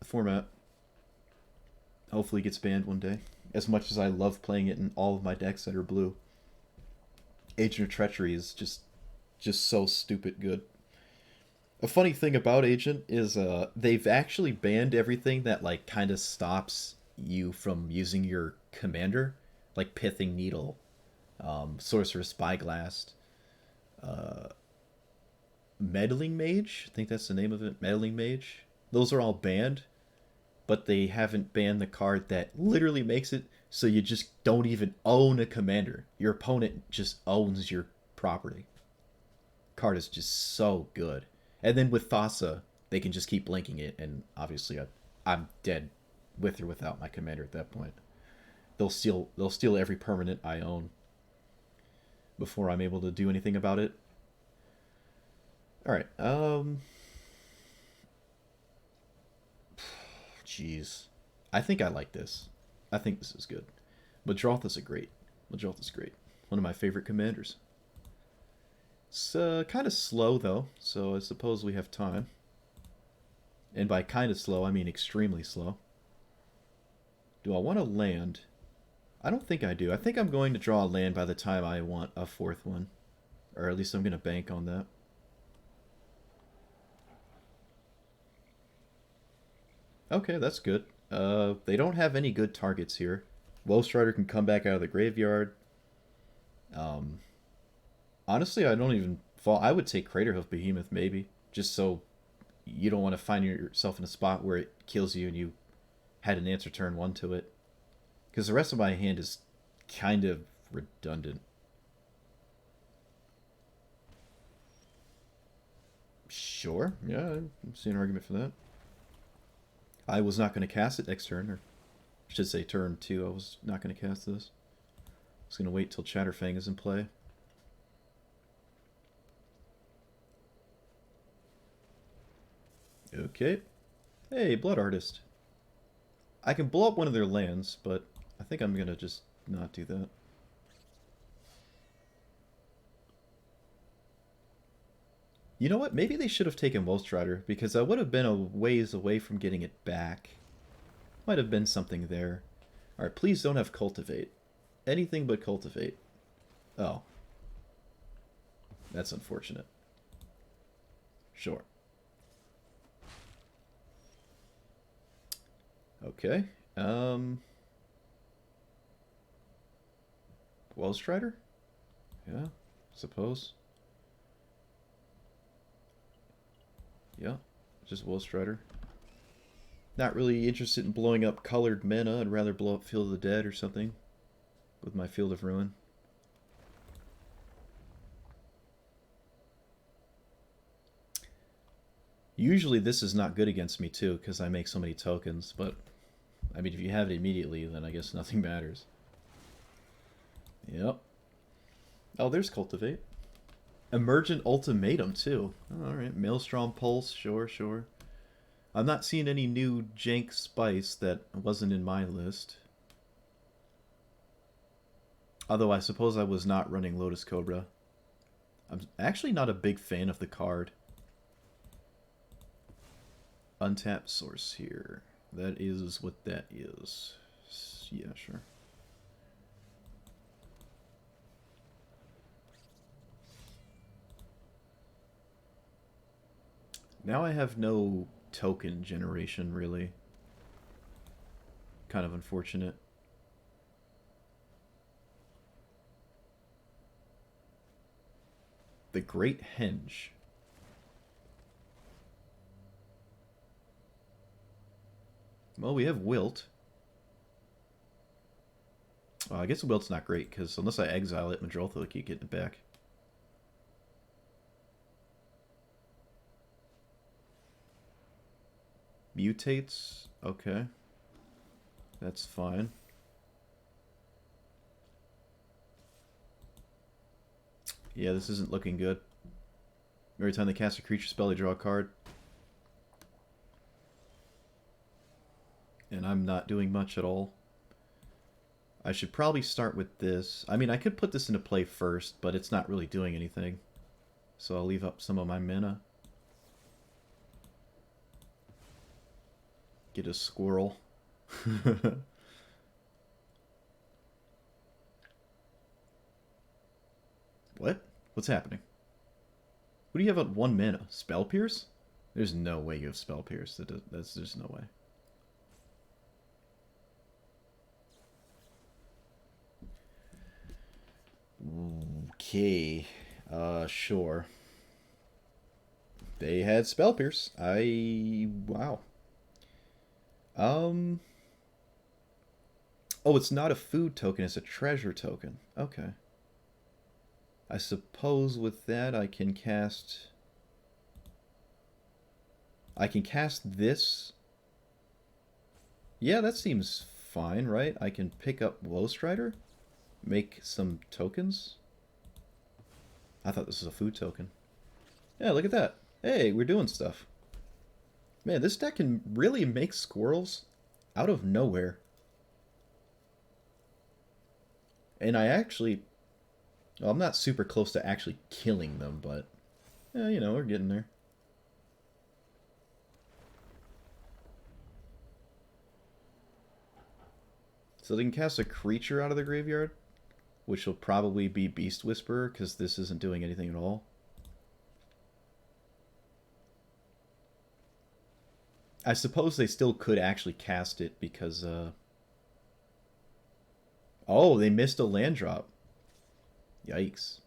format. Hopefully it gets banned one day. As much as I love playing it in all of my decks that are blue. Agent of Treachery is just so stupid good. A funny thing about Agent is they've actually banned everything that like kind of stops you from using your commander, like Pithing Needle, Sorcerer's Spyglass, Meddling Mage. I think that's the name of it. Meddling Mage. Those are all banned, but they haven't banned the card that literally makes it so you just don't even own a commander. Your opponent just owns your property. Card is just so good. And then with Thassa, they can just keep blinking it, and obviously I'm dead with or without my commander at that point. They'll steal every permanent I own before I'm able to do anything about it. Alright, jeez. I think I like this. I think this is good. Madroth is great. Madroth is great. One of my favorite commanders. It's kind of slow, though, so I suppose we have time. And by kind of slow, I mean extremely slow. Do I want to land? I don't think I do. I think I'm going to draw a land by the time I want a 4th one. Or at least I'm going to bank on that. Okay, that's good. They don't have any good targets here. Woe Strider can come back out of the graveyard. Honestly, I don't even fall. I would take Craterhoof Behemoth, maybe. Just so you don't want to find yourself in a spot where it kills you and you had an answer turn 1 to it. Because the rest of my hand is kind of redundant. Sure. Yeah, I see an argument for that. I was not going to cast it next turn, or I should say turn 2. I was not going to cast this. I was going to wait till Chatterfang is in play. Okay. Hey, Blood Artist. I can blow up one of their lands, but I think I'm gonna just not do that. You know what? Maybe they should have taken Woe Strider, because I would have been a ways away from getting it back. Might have been something there. Alright, please don't have Cultivate. Anything but Cultivate. Oh. That's unfortunate. Sure. Okay. Woe Strider? Yeah, suppose. Yeah, just Woe Strider. Not really interested in blowing up colored mana. I'd rather blow up Field of the Dead or something with my Field of Ruin. Usually this is not good against me too, because I make so many tokens, but I mean, if you have it immediately, then I guess nothing matters. Yep. Oh, there's Cultivate. Emergent Ultimatum too. Alright, Maelstrom Pulse, sure, sure. I'm not seeing any new jank spice that wasn't in my list. Although I suppose I was not running Lotus Cobra. I'm actually not a big fan of the card. Untapped source here. That is what that is. Yeah, sure. Now I have no token generation, really. Kind of unfortunate. The Great Henge. Well, we have Wilt. I guess Wilt's not great, because unless I exile it, Madrotha will keep getting it back. Mutates? Okay. That's fine. Yeah, this isn't looking good. Every time they cast a creature spell, they draw a card. And I'm not doing much at all. I should probably start with this. I mean, I could put this into play first, but it's not really doing anything. So I'll leave up some of my mana. Get a Squirrel. What? What's happening? What do you have at 1 mana? Spell Pierce? There's no way you have Spell Pierce. That's there's no way. Okay. Sure. They had Spell Pierce. Wow. Oh, it's not a food token, it's a treasure token. Okay. I suppose with that I can cast... I can cast this. Yeah, that seems fine, right? I can pick up Woe Strider, make some tokens. I thought this was a food token. Yeah, look at that. Hey, we're doing stuff. Man, this deck can really make squirrels out of nowhere. And I actually... Well, I'm not super close to actually killing them, but... Yeah, you know, we're getting there. So they can cast a creature out of the graveyard, which will probably be Beast Whisperer, because this isn't doing anything at all. I suppose they still could actually cast it because... Oh, they missed a land drop. Yikes.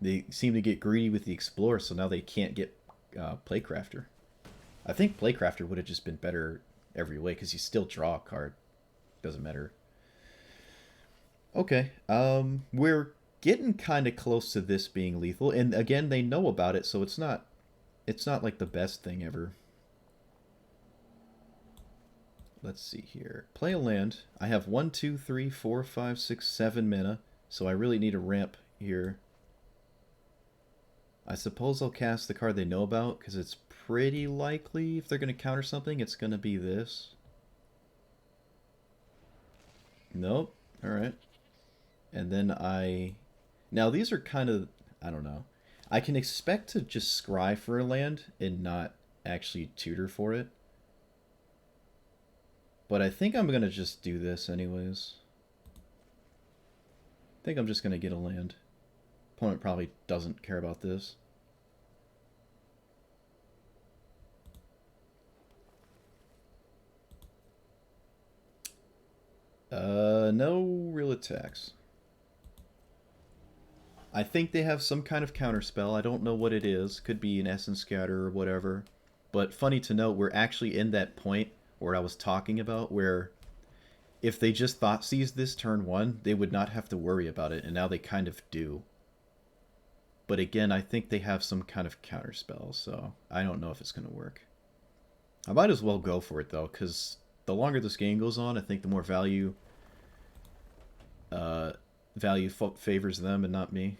They seem to get greedy with the Explorer, so now they can't get Playcrafter. I think Playcrafter would have just been better every way, because you still draw a card. Doesn't matter. Okay, we're getting kind of close to this being lethal, and again, they know about it, so it's not like the best thing ever. Let's see here. Play a land. I have 1, 2, 3, 4, 5, 6, 7 mana, so I really need a ramp here. I suppose I'll cast the card they know about, because it's pretty likely if they're going to counter something, it's going to be this. Nope. Alright. And then I... Now, these are kind of... I don't know. I can expect to just scry for a land and not actually tutor for it. But I think I'm going to just do this anyways. I think I'm just going to get a land. Opponent probably doesn't care about this. No real attacks. I think they have some kind of counterspell. I don't know what it is. Could be an Essence Scatter or whatever. But funny to note, we're actually in that point where I was talking about where if they just thought seized this turn 1, they would not have to worry about it, and now they kind of do. But again, I think they have some kind of counterspell, so I don't know if it's going to work. I might as well go for it, though, because the longer this game goes on, I think the more value favors them and not me.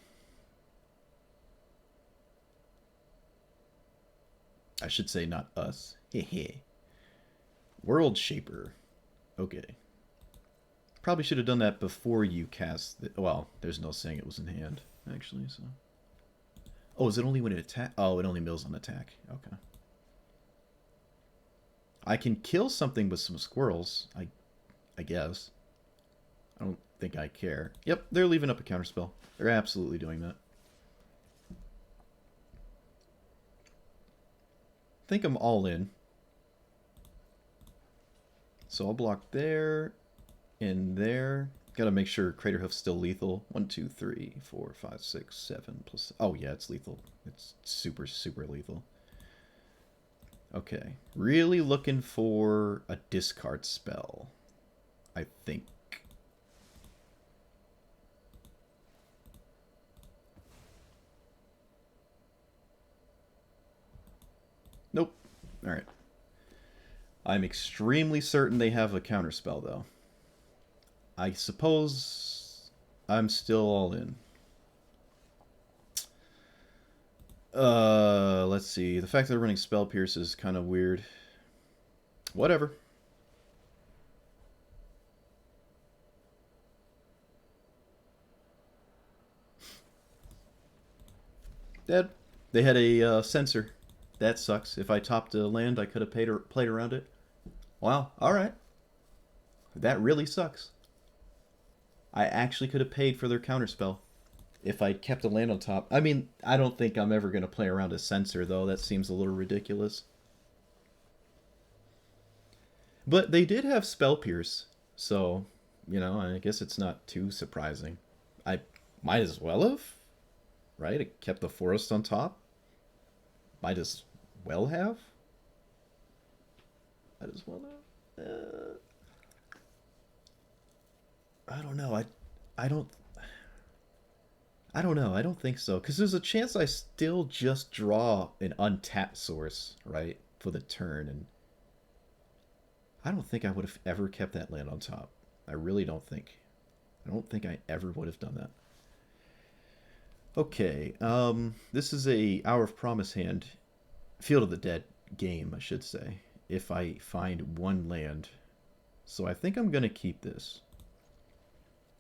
I should say not us. Hehe. World Shaper. Okay. Probably should have done that before you cast the... Well, there's no saying it was in hand, actually, so... Oh, is it only when it attack? Oh, it only mills on attack. Okay. I can kill something with some squirrels, I guess. I don't think I care. Yep, they're leaving up a counterspell. They're absolutely doing that. I think I'm all in. So I'll block there and there. Gotta make sure Craterhoof's still lethal. 1, 2, 3, 4, 5, 6, 7 plus... Oh yeah, it's lethal. It's super, super lethal. Okay. Really looking for a discard spell, I think. Nope. Alright. I'm extremely certain they have a counterspell, though. I suppose I'm still all in. Let's see. The fact that they're running Spell Pierce is kind of weird. Whatever. Dead. They had a sensor. That sucks. If I topped a land, I could have played around it. Wow. Alright. That really sucks. I actually could have paid for their counterspell if I kept a land on top. I mean, I don't think I'm ever going to play around a sensor, though. That seems a little ridiculous. But they did have Spell Pierce, so, you know, I guess it's not too surprising. I might as well have, right? It kept the forest on top. Might as well have. Might as well have. I don't know. I don't know. I don't think so. Because there's a chance I still just draw an untapped source, right? For the turn. And I don't think I would have ever kept that land on top. I really don't think. I don't think I ever would have done that. Okay. This is a Hour of Promise hand. Field of the Dead game, I should say. If I find one land. So I think I'm going to keep this.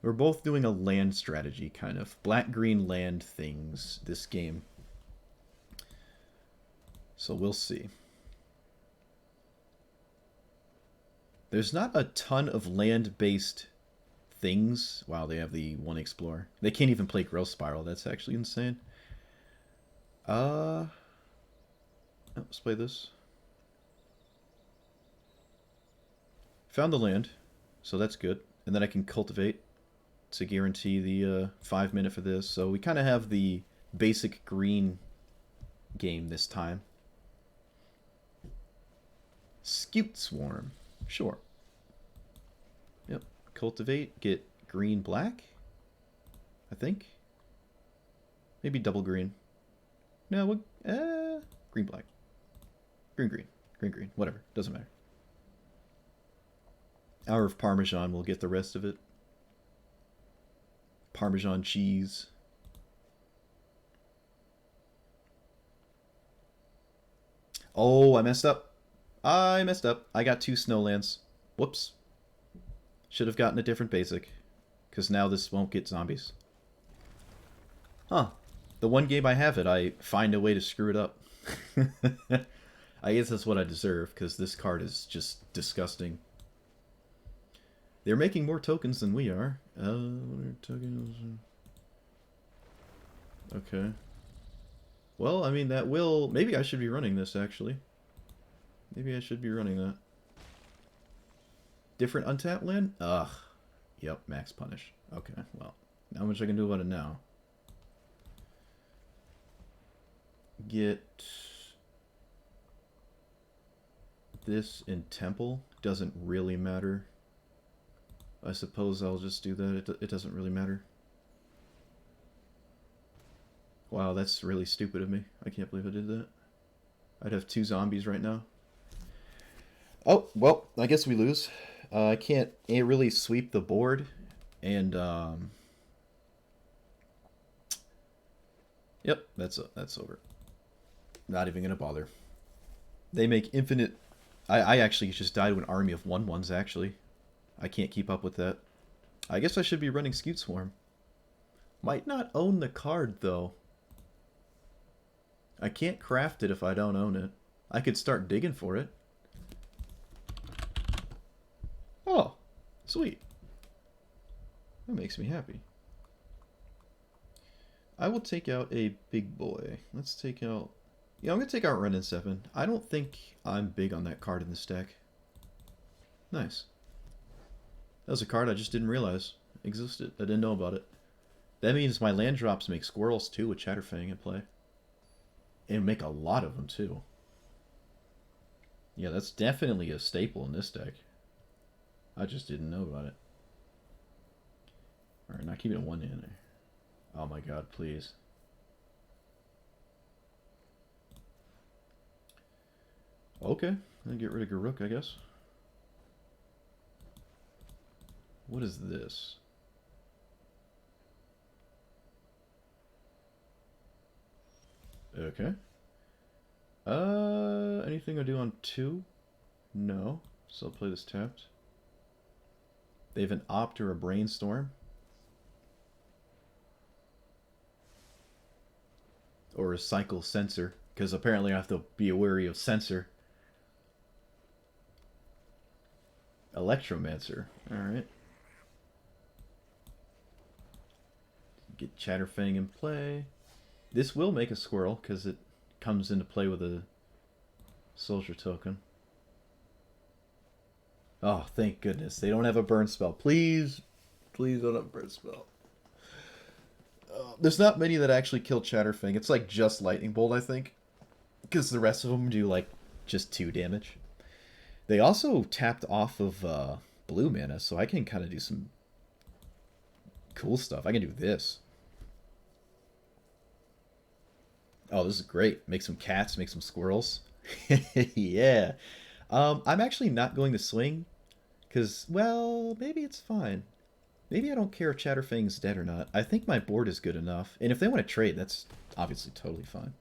We're both doing a land strategy, kind of. Black-green land things this game. So we'll see. There's not a ton of land-based things. Wow, they have the one Explorer. They can't even play Growth Spiral. That's actually insane. Let's play this. Found the land, so that's good. And then I can cultivate to guarantee the 5 minute for this. So we kind of have the basic green game this time. Spore Swarm. Sure. Yep. Cultivate. Get green black. I think. Maybe double green. No, we'll, green black. Green green. Green green. Whatever. Doesn't matter. Hour of Parmesan. We'll get the rest of it. Parmesan cheese. Oh, I messed up. I messed up. I got 2 snowlands. Whoops. Should have gotten a different basic. Because now this won't get zombies. Huh. The one game I have it, I find a way to screw it up. I guess that's what I deserve, because this card is just disgusting. They're making more tokens than we are. What are tokens? Okay. Well, I mean, that will... Maybe I should be running this, actually. Maybe I should be running that. Different untapped land? Ugh. Yep, max punish. Okay, well. Not much I can do about it now. Get... this in Temple. Doesn't really matter. I suppose I'll just do that. It doesn't really matter. Wow, that's really stupid of me. I can't believe I did that. I'd have 2 zombies right now. Oh, well, I guess we lose. I can't really sweep the board. And, yep, that's over. Not even going to bother. They make infinite... I actually just died to an army of 1/1s, actually. I can't keep up with that. I guess I should be running Scute Swarm. Might not own the card, though. I can't craft it if I don't own it. I could start digging for it. Oh, sweet. That makes me happy. I will take out a big boy. Let's take out... Yeah, I'm going to take out Renin 7. I don't think I'm big on that card in this deck. Nice. That was a card I just didn't realize existed. I didn't know about it. That means my land drops make squirrels too with Chatterfang in play. And make a lot of them too. Yeah, that's definitely a staple in this deck. I just didn't know about it. Alright, not keeping it 1 in there. Oh my god, please. Okay, I'll get rid of Garruk, I guess. What is this? Okay. Anything I do on 2? No. So I'll play this tapped. They have an Opt or a Brainstorm. Or a Cycle Sensor, because apparently I have to be wary of Sensor. Electromancer. Alright. Get Chatterfang in play. This will make a squirrel, because it comes into play with a soldier token. Oh, thank goodness. They don't have a burn spell. Please, please don't have a burn spell. There's not many that actually kill Chatterfang. It's like just Lightning Bolt, I think. Because the rest of them do like just 2 damage. They also tapped off of blue mana, so I can kind of do some cool stuff. I can do this. Oh, this is great. Make some cats, make some squirrels. Yeah. I'm actually not going to swing. Because, well, maybe it's fine. Maybe I don't care if Chatterfang's dead or not. I think my board is good enough. And if they want to trade, that's obviously totally fine.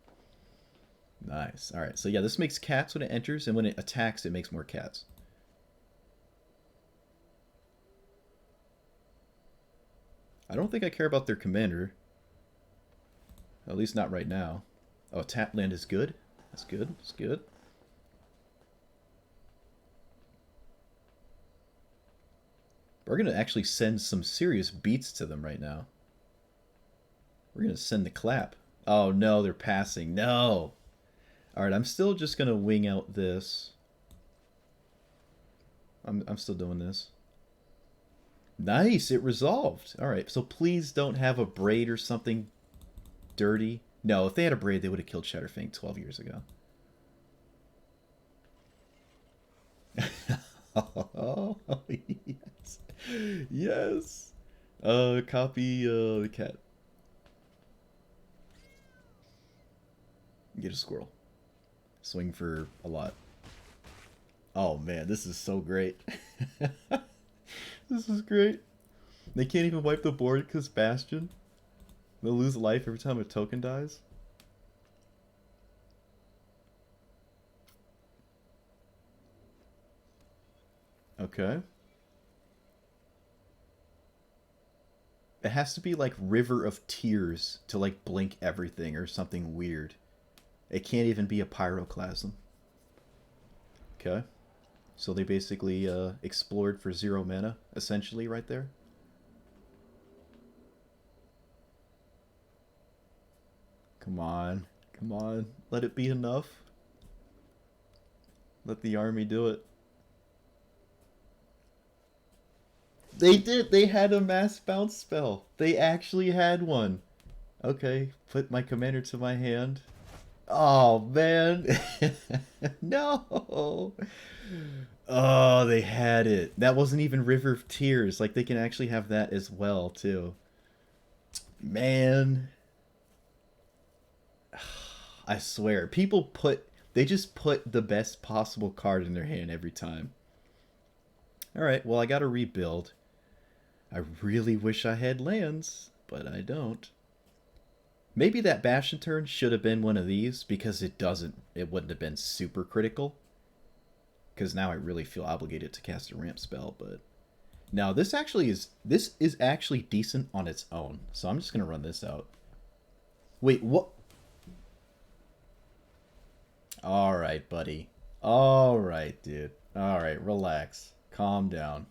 Nice. Alright, so yeah, this makes cats when it enters, and when it attacks, it makes more cats. I don't think I care about their commander. At least not right now. Oh, tap land is good? That's good. That's good. We're going to actually send some serious beats to them right now. We're going to send the clap. Oh, no, they're passing. No! Alright, I'm still just going to wing out this. I'm still doing this. Nice, it resolved. Alright, so please don't have a braid or something dirty. No, if they had a braid, they would have killed Chatterfang 12 years ago. Oh, yes. Yes. Copy the cat. Get a squirrel. Swing for a lot. Oh man, this is so great. This is great. They can't even wipe the board because Bastion. They'll lose life every time a token dies. Okay. It has to be like River of Tears to like blink everything or something weird. It can't even be a Pyroclasm. Okay. So they basically explored for 0 mana, essentially, right there. Come on. Come on. Let it be enough. Let the army do it. They did. They had a mass bounce spell. They actually had one. Okay, put my commander to my hand. Oh, man. No. Oh, they had it. That wasn't even River of Tears. Like, they can actually have that as well, too. Man. I swear. People put... They just put the best possible card in their hand every time. Alright, well, I gotta rebuild. I really wish I had lands, but I don't. Maybe that Bastion turn should have been one of these, because it wouldn't have been super critical. Because now I really feel obligated to cast a ramp spell, but... Now, this is actually decent on its own, so I'm just going to run this out. Wait, what? Alright, buddy. Alright, dude. Alright, relax. Calm down.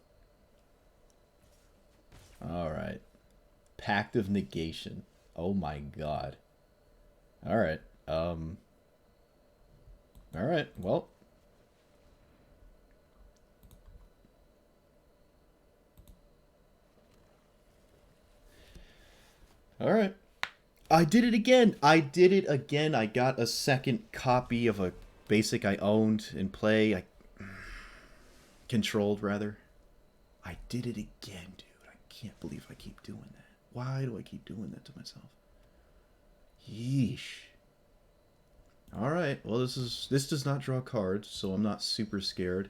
Alright. Pact of Negation. Oh my god. Alright. Alright, well. Alright. I did it again! I did it again! I got a second copy of a basic I owned in play. Controlled, rather. I did it again, dude. I can't believe I keep doing that. Why do I keep doing that to myself? Yeesh. Alright, well this does not draw cards, so I'm not super scared.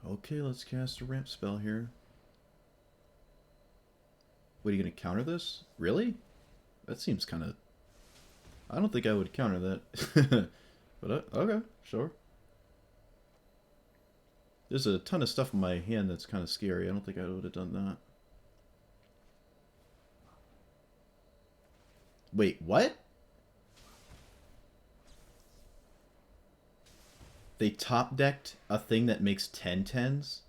Okay, let's cast a ramp spell here. What, are you going to counter this? Really? That seems kind of... I don't think I would counter that. But, okay, sure. There's a ton of stuff in my hand that's kind of scary. I don't think I would have done that. Wait, what? They top-decked a thing that makes 10/10s?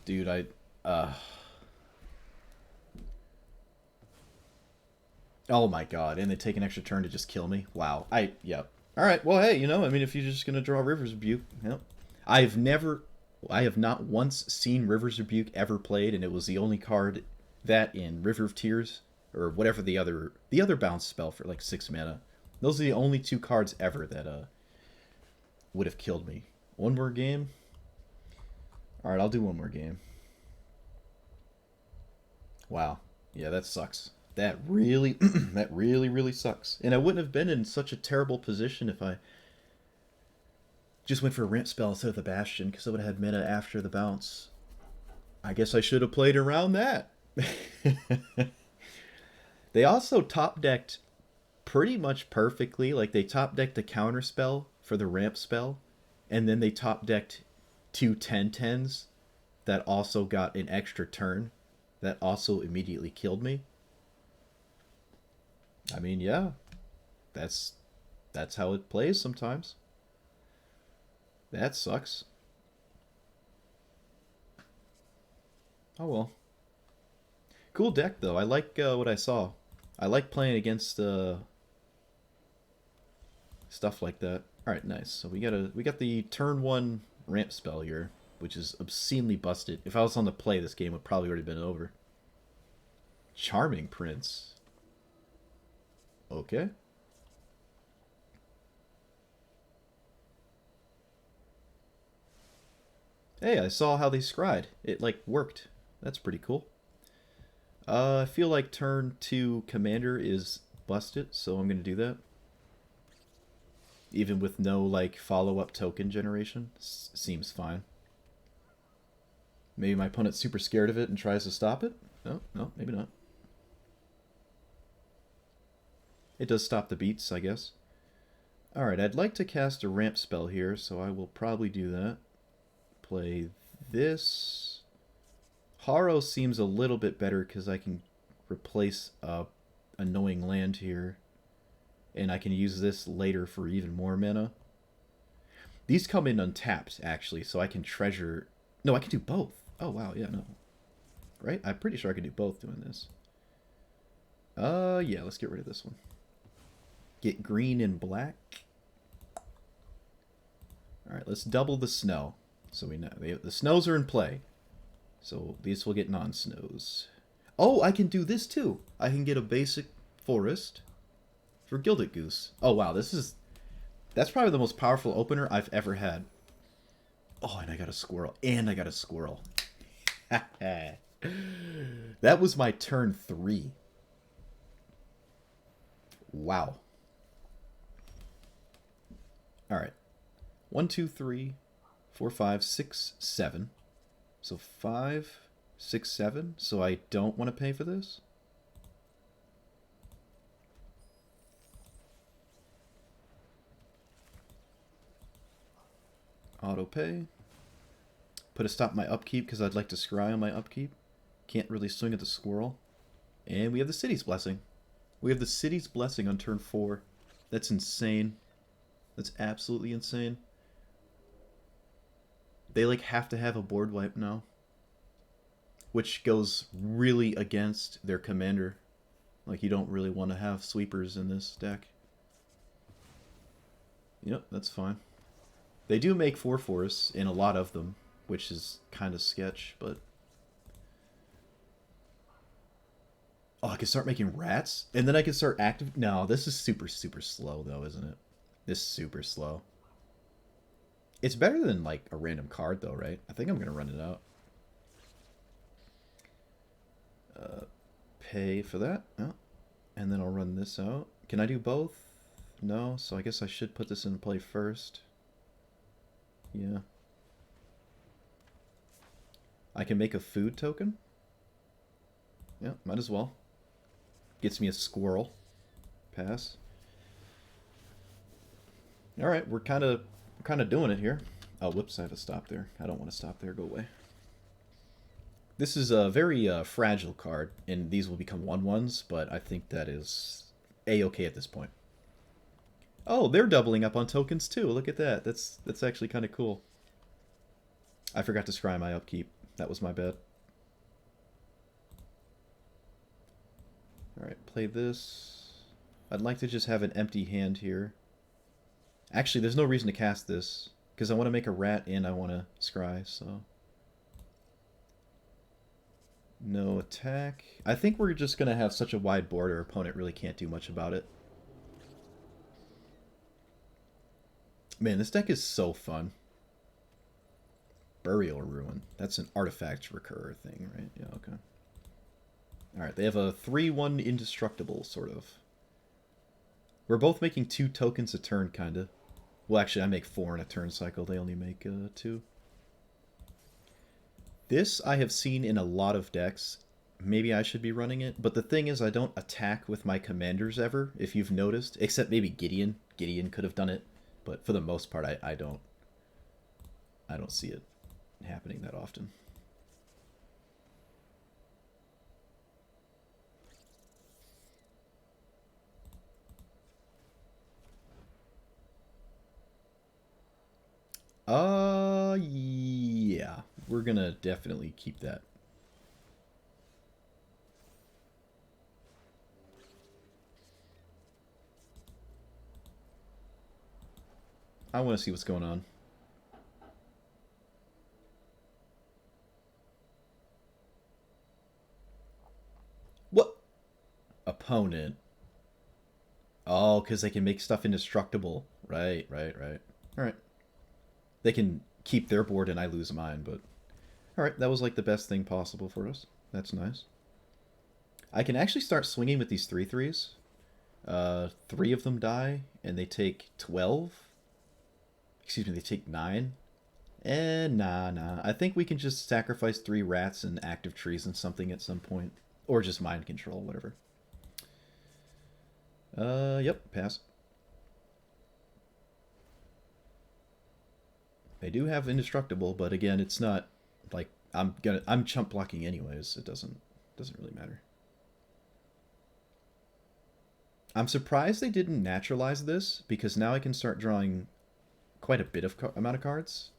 Dude, Oh my god, and they take an extra turn to just kill me? Wow. Yep. Alright, well, hey, you know, I mean, if you're just gonna draw River's Rebuke, yep. I have not once seen River's Rebuke ever played, and it was the only card that in River of Tears, or whatever the other bounce spell for like 6 mana. Those are the only 2 cards ever that would have killed me. One more game? Alright, I'll do one more game. Wow. Yeah, that sucks. That really, that really sucks. And I wouldn't have been in such a terrible position if I just went for a ramp spell instead of the Bastion, because I would have had mana after the bounce. I guess I should have played around that. They also top-decked pretty much perfectly. Like, they top-decked a counter spell for the ramp spell, and then they top-decked 2 10/10s that also got an extra turn that also immediately killed me. I mean, yeah, that's how it plays sometimes. That sucks. Oh well. Cool deck though. I like what I saw. I like playing against stuff like that. All right, nice. So we got the turn 1 ramp spell here, which is obscenely busted. If I was on the play, this game would probably already been over. Charming Prince. Okay. Hey, I saw how they scryed. It, like, worked. That's pretty cool. I feel like turn 2 commander is busted, so I'm going to do that. Even with no, like, follow-up token generation. Seems fine. Maybe my opponent's super scared of it and tries to stop it? No, maybe not. It does stop the beats, I guess. Alright, I'd like to cast a ramp spell here, so I will probably do that. Play this. Haro seems a little bit better because I can replace a annoying land here. And I can use this later for even more mana. These come in untapped, actually, so I can treasure... No, I can do both. Oh, wow, yeah, no. Right? I'm pretty sure I can do both doing this. Yeah, let's get rid of this one. Get green and black. Alright, let's double the snow. So we know the snows are in play. So these will get non-snows. Oh, I can do this too. I can get a basic forest for Gilded Goose. Oh, wow, that's probably the most powerful opener I've ever had. Oh, and I got a squirrel. And I got a squirrel. That was my turn 3. Wow. Alright. 1, 2, 3, 4, 5, 6, 7. So 5, 6, 7. So I don't want to pay for this. Auto pay. Put a stop on my upkeep because I'd like to scry on my upkeep. Can't really swing at the squirrel. And we have the City's Blessing. We have the City's Blessing on turn 4. That's insane. That's absolutely insane. They like have to have a board wipe now. Which goes really against their commander. Like you don't really want to have sweepers in this deck. Yep, that's fine. They do make 4/4s in a lot of them, which is kind of sketch, but... Oh, I can start making rats? And then I can start active... No, this is super, super slow, though, isn't it? This is super slow. It's better than, like, a random card, though, right? I think I'm going to run it out. Pay for that. Oh. And then I'll run this out. Can I do both? No, so I guess I should put this in play first. Yeah. I can make a food token. Yeah, might as well. Gets me a squirrel. Pass. Alright, we're kind of doing it here. Oh, whoops, I have to stop there. I don't want to stop there. Go away. This is a very fragile card, and these will become 1/1s, but I think that is A-okay at this point. Oh, they're doubling up on tokens too. Look at that. That's actually kind of cool. I forgot to scry my upkeep. That was my bad. Alright, play this. I'd like to just have an empty hand here. Actually, there's no reason to cast this, because I want to make a rat and I want to scry, so... No attack. I think we're just going to have such a wide board our opponent really can't do much about it. Man, this deck is so fun. Burial Ruin. That's an artifact recur thing, right? Yeah, okay. Alright, they have a 3/1 indestructible, sort of. We're both making 2 tokens a turn, kinda. Well, actually, I make 4 in a turn cycle. They only make 2. This I have seen in a lot of decks. Maybe I should be running it. But the thing is, I don't attack with my commanders ever, if you've noticed. Except maybe Gideon. Gideon could have done it. But for the most part, I don't see it happening that often. Yeah. We're gonna definitely keep that. I want to see what's going on. What? Opponent. Oh, because they can make stuff indestructible. Right. Alright. They can keep their board and I lose mine, but... Alright, that was like the best thing possible for us. That's nice. I can actually start swinging with these 3/3s. 3 of them die, and they take 12. Excuse me, they take 9. Nah. I think we can just sacrifice 3 rats and active trees and something at some point. Or just mind control, whatever. Yep, pass. They do have indestructible, but again, it's not like I'm chump blocking anyways. It doesn't really matter. I'm surprised they didn't naturalize this, because now I can start drawing quite a bit of amount of cards.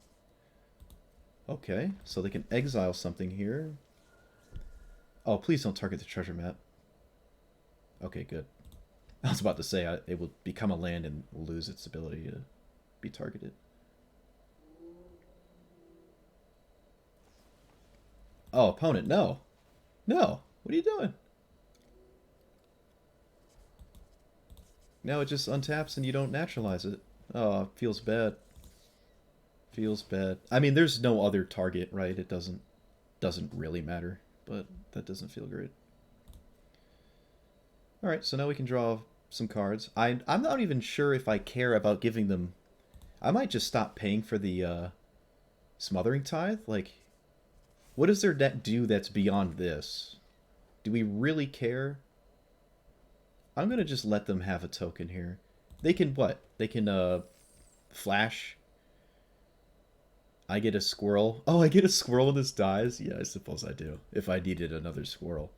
Okay, so they can exile something here. Oh, please don't target the treasure map. Okay, good. I was about to say it will become a land and lose its ability to be targeted. Oh, opponent, no. No, what are you doing? Now it just untaps and you don't naturalize it. Oh, feels bad. Feels bad. I mean, there's no other target, right? It doesn't really matter, but that doesn't feel great. All right, so now we can draw some cards. I'm not even sure if I care about giving them. I might just stop paying for the Smothering Tithe. Like, what does their deck do that's beyond this? Do we really care? I'm gonna just let them have a token here. They can what? They can flash. I get a squirrel. Oh, I get a squirrel when this dies? Yeah, I suppose I do. If I needed another squirrel.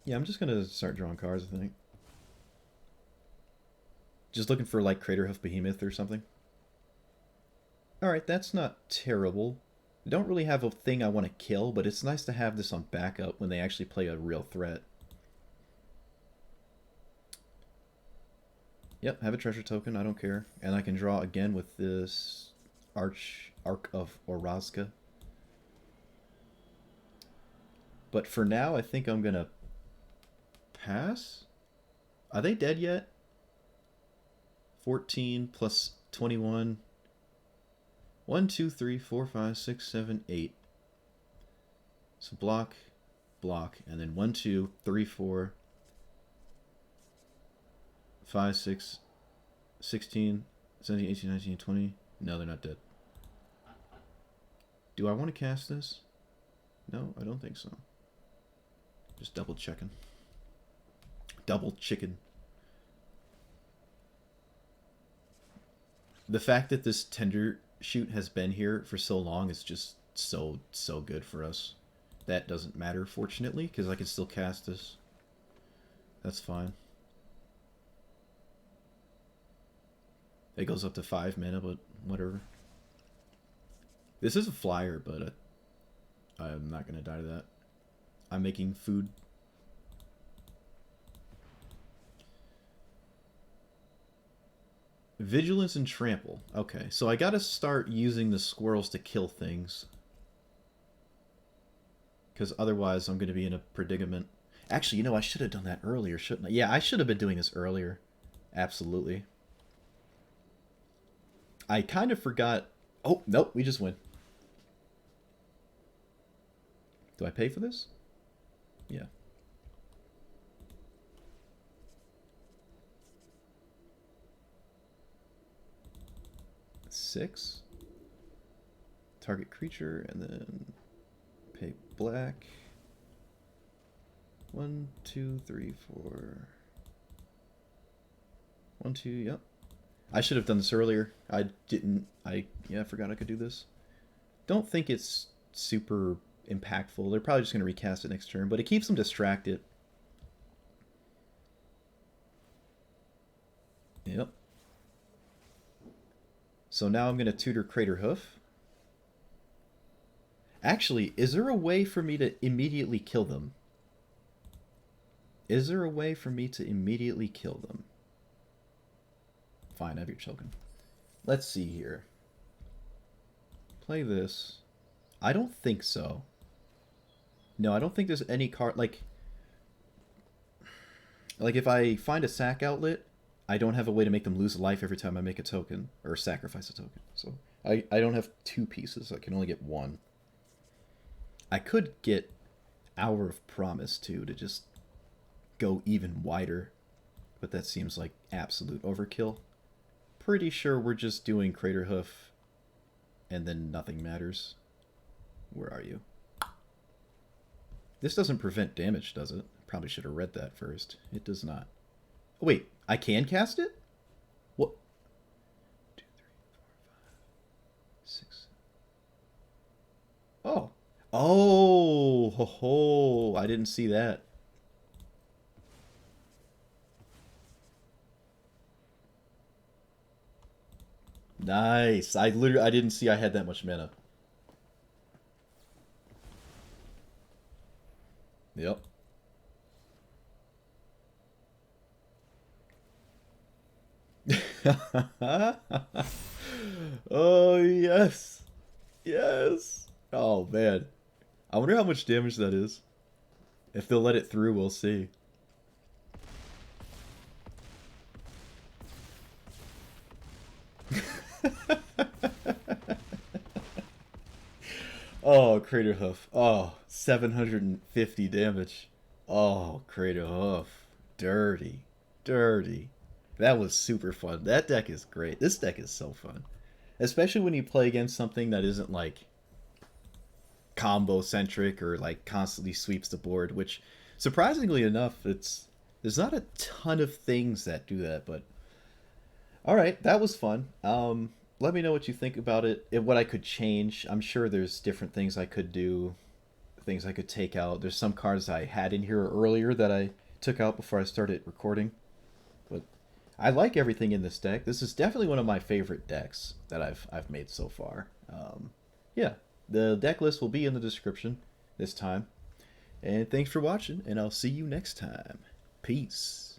Yeah, I'm just gonna start drawing cards, I think. Just looking for like Craterhoof Behemoth or something. Alright, that's not terrible. I don't really have a thing I want to kill, but it's nice to have this on backup when they actually play a real threat. Yep, have a treasure token, I don't care. And I can draw again with this Arc of Orazca. But for now, I think I'm gonna pass. Are they dead yet? 14 plus 21. 1, 2, 3, 4, 5, 6, 7, 8. So block, block, and then 1, 2, 3, 4, 5, 6, 16, 17, 18, 19, 20. No, they're not dead. Do I want to cast this? No, I don't think so. Just double checking. Double chicken. The fact that this Tendershoot has been here for so long is just so good for us. That doesn't matter, fortunately, because I can still cast this. That's fine. It goes up to 5 mana, but whatever. This is a flyer, but I'm not going to die to that. I'm making food. Vigilance and Trample. Okay, so I gotta start using the squirrels to kill things. Because otherwise I'm going to be in a predicament. Actually, you know, I should have done that earlier, shouldn't I? Yeah, I should have been doing this earlier. Absolutely. I kind of forgot. Oh, nope, we just win. Do I pay for this? Yeah. Six. Target creature, and then pay black. 1, 2, 3, 4. 1, 2, yep. I should have done this earlier. I didn't. I forgot I could do this. Don't think it's super impactful. They're probably just going to recast it next turn, but it keeps them distracted. Yep. So now I'm going to tutor Craterhoof. Actually, is there a way for me to immediately kill them? Is there a way for me to immediately kill them? Fine, I have your token. Let's see here. Play this. I don't think so. No, I don't think there's any card... Like if I find a sack outlet, I don't have a way to make them lose life every time I make a token. Or sacrifice a token. So I don't have 2 pieces. I can only get 1. I could get Hour of Promise, too, to just go even wider. But that seems like absolute overkill. Pretty sure we're just doing Craterhoof and then nothing matters. Where are you? This doesn't prevent damage, does it? Probably should have read that first. It does not. Oh, wait, I can cast it? What? 2, 3, 4, 5. Oh. Oh, ho, ho. I didn't see that. Nice. I didn't see I had that much mana. Yep. Oh, yes. Yes. Oh, man. I wonder how much damage that is. If they'll let it through, we'll see. Oh, Crater Hoof. Oh, 750 damage. Oh, Crater Hoof. Dirty. Dirty. That was super fun. That deck is great. This deck is so fun. Especially when you play against something that isn't like combo centric or like constantly sweeps the board, which surprisingly enough, there's not a ton of things that do that, but all right, that was fun. Let me know what you think about it and what I could change. I'm sure there's different things I could do, things I could take out. There's some cards I had in here earlier that I took out before I started recording. But I like everything in this deck. This is definitely one of my favorite decks that I've made so far. Yeah, the deck list will be in the description this time. And thanks for watching, and I'll see you next time. Peace.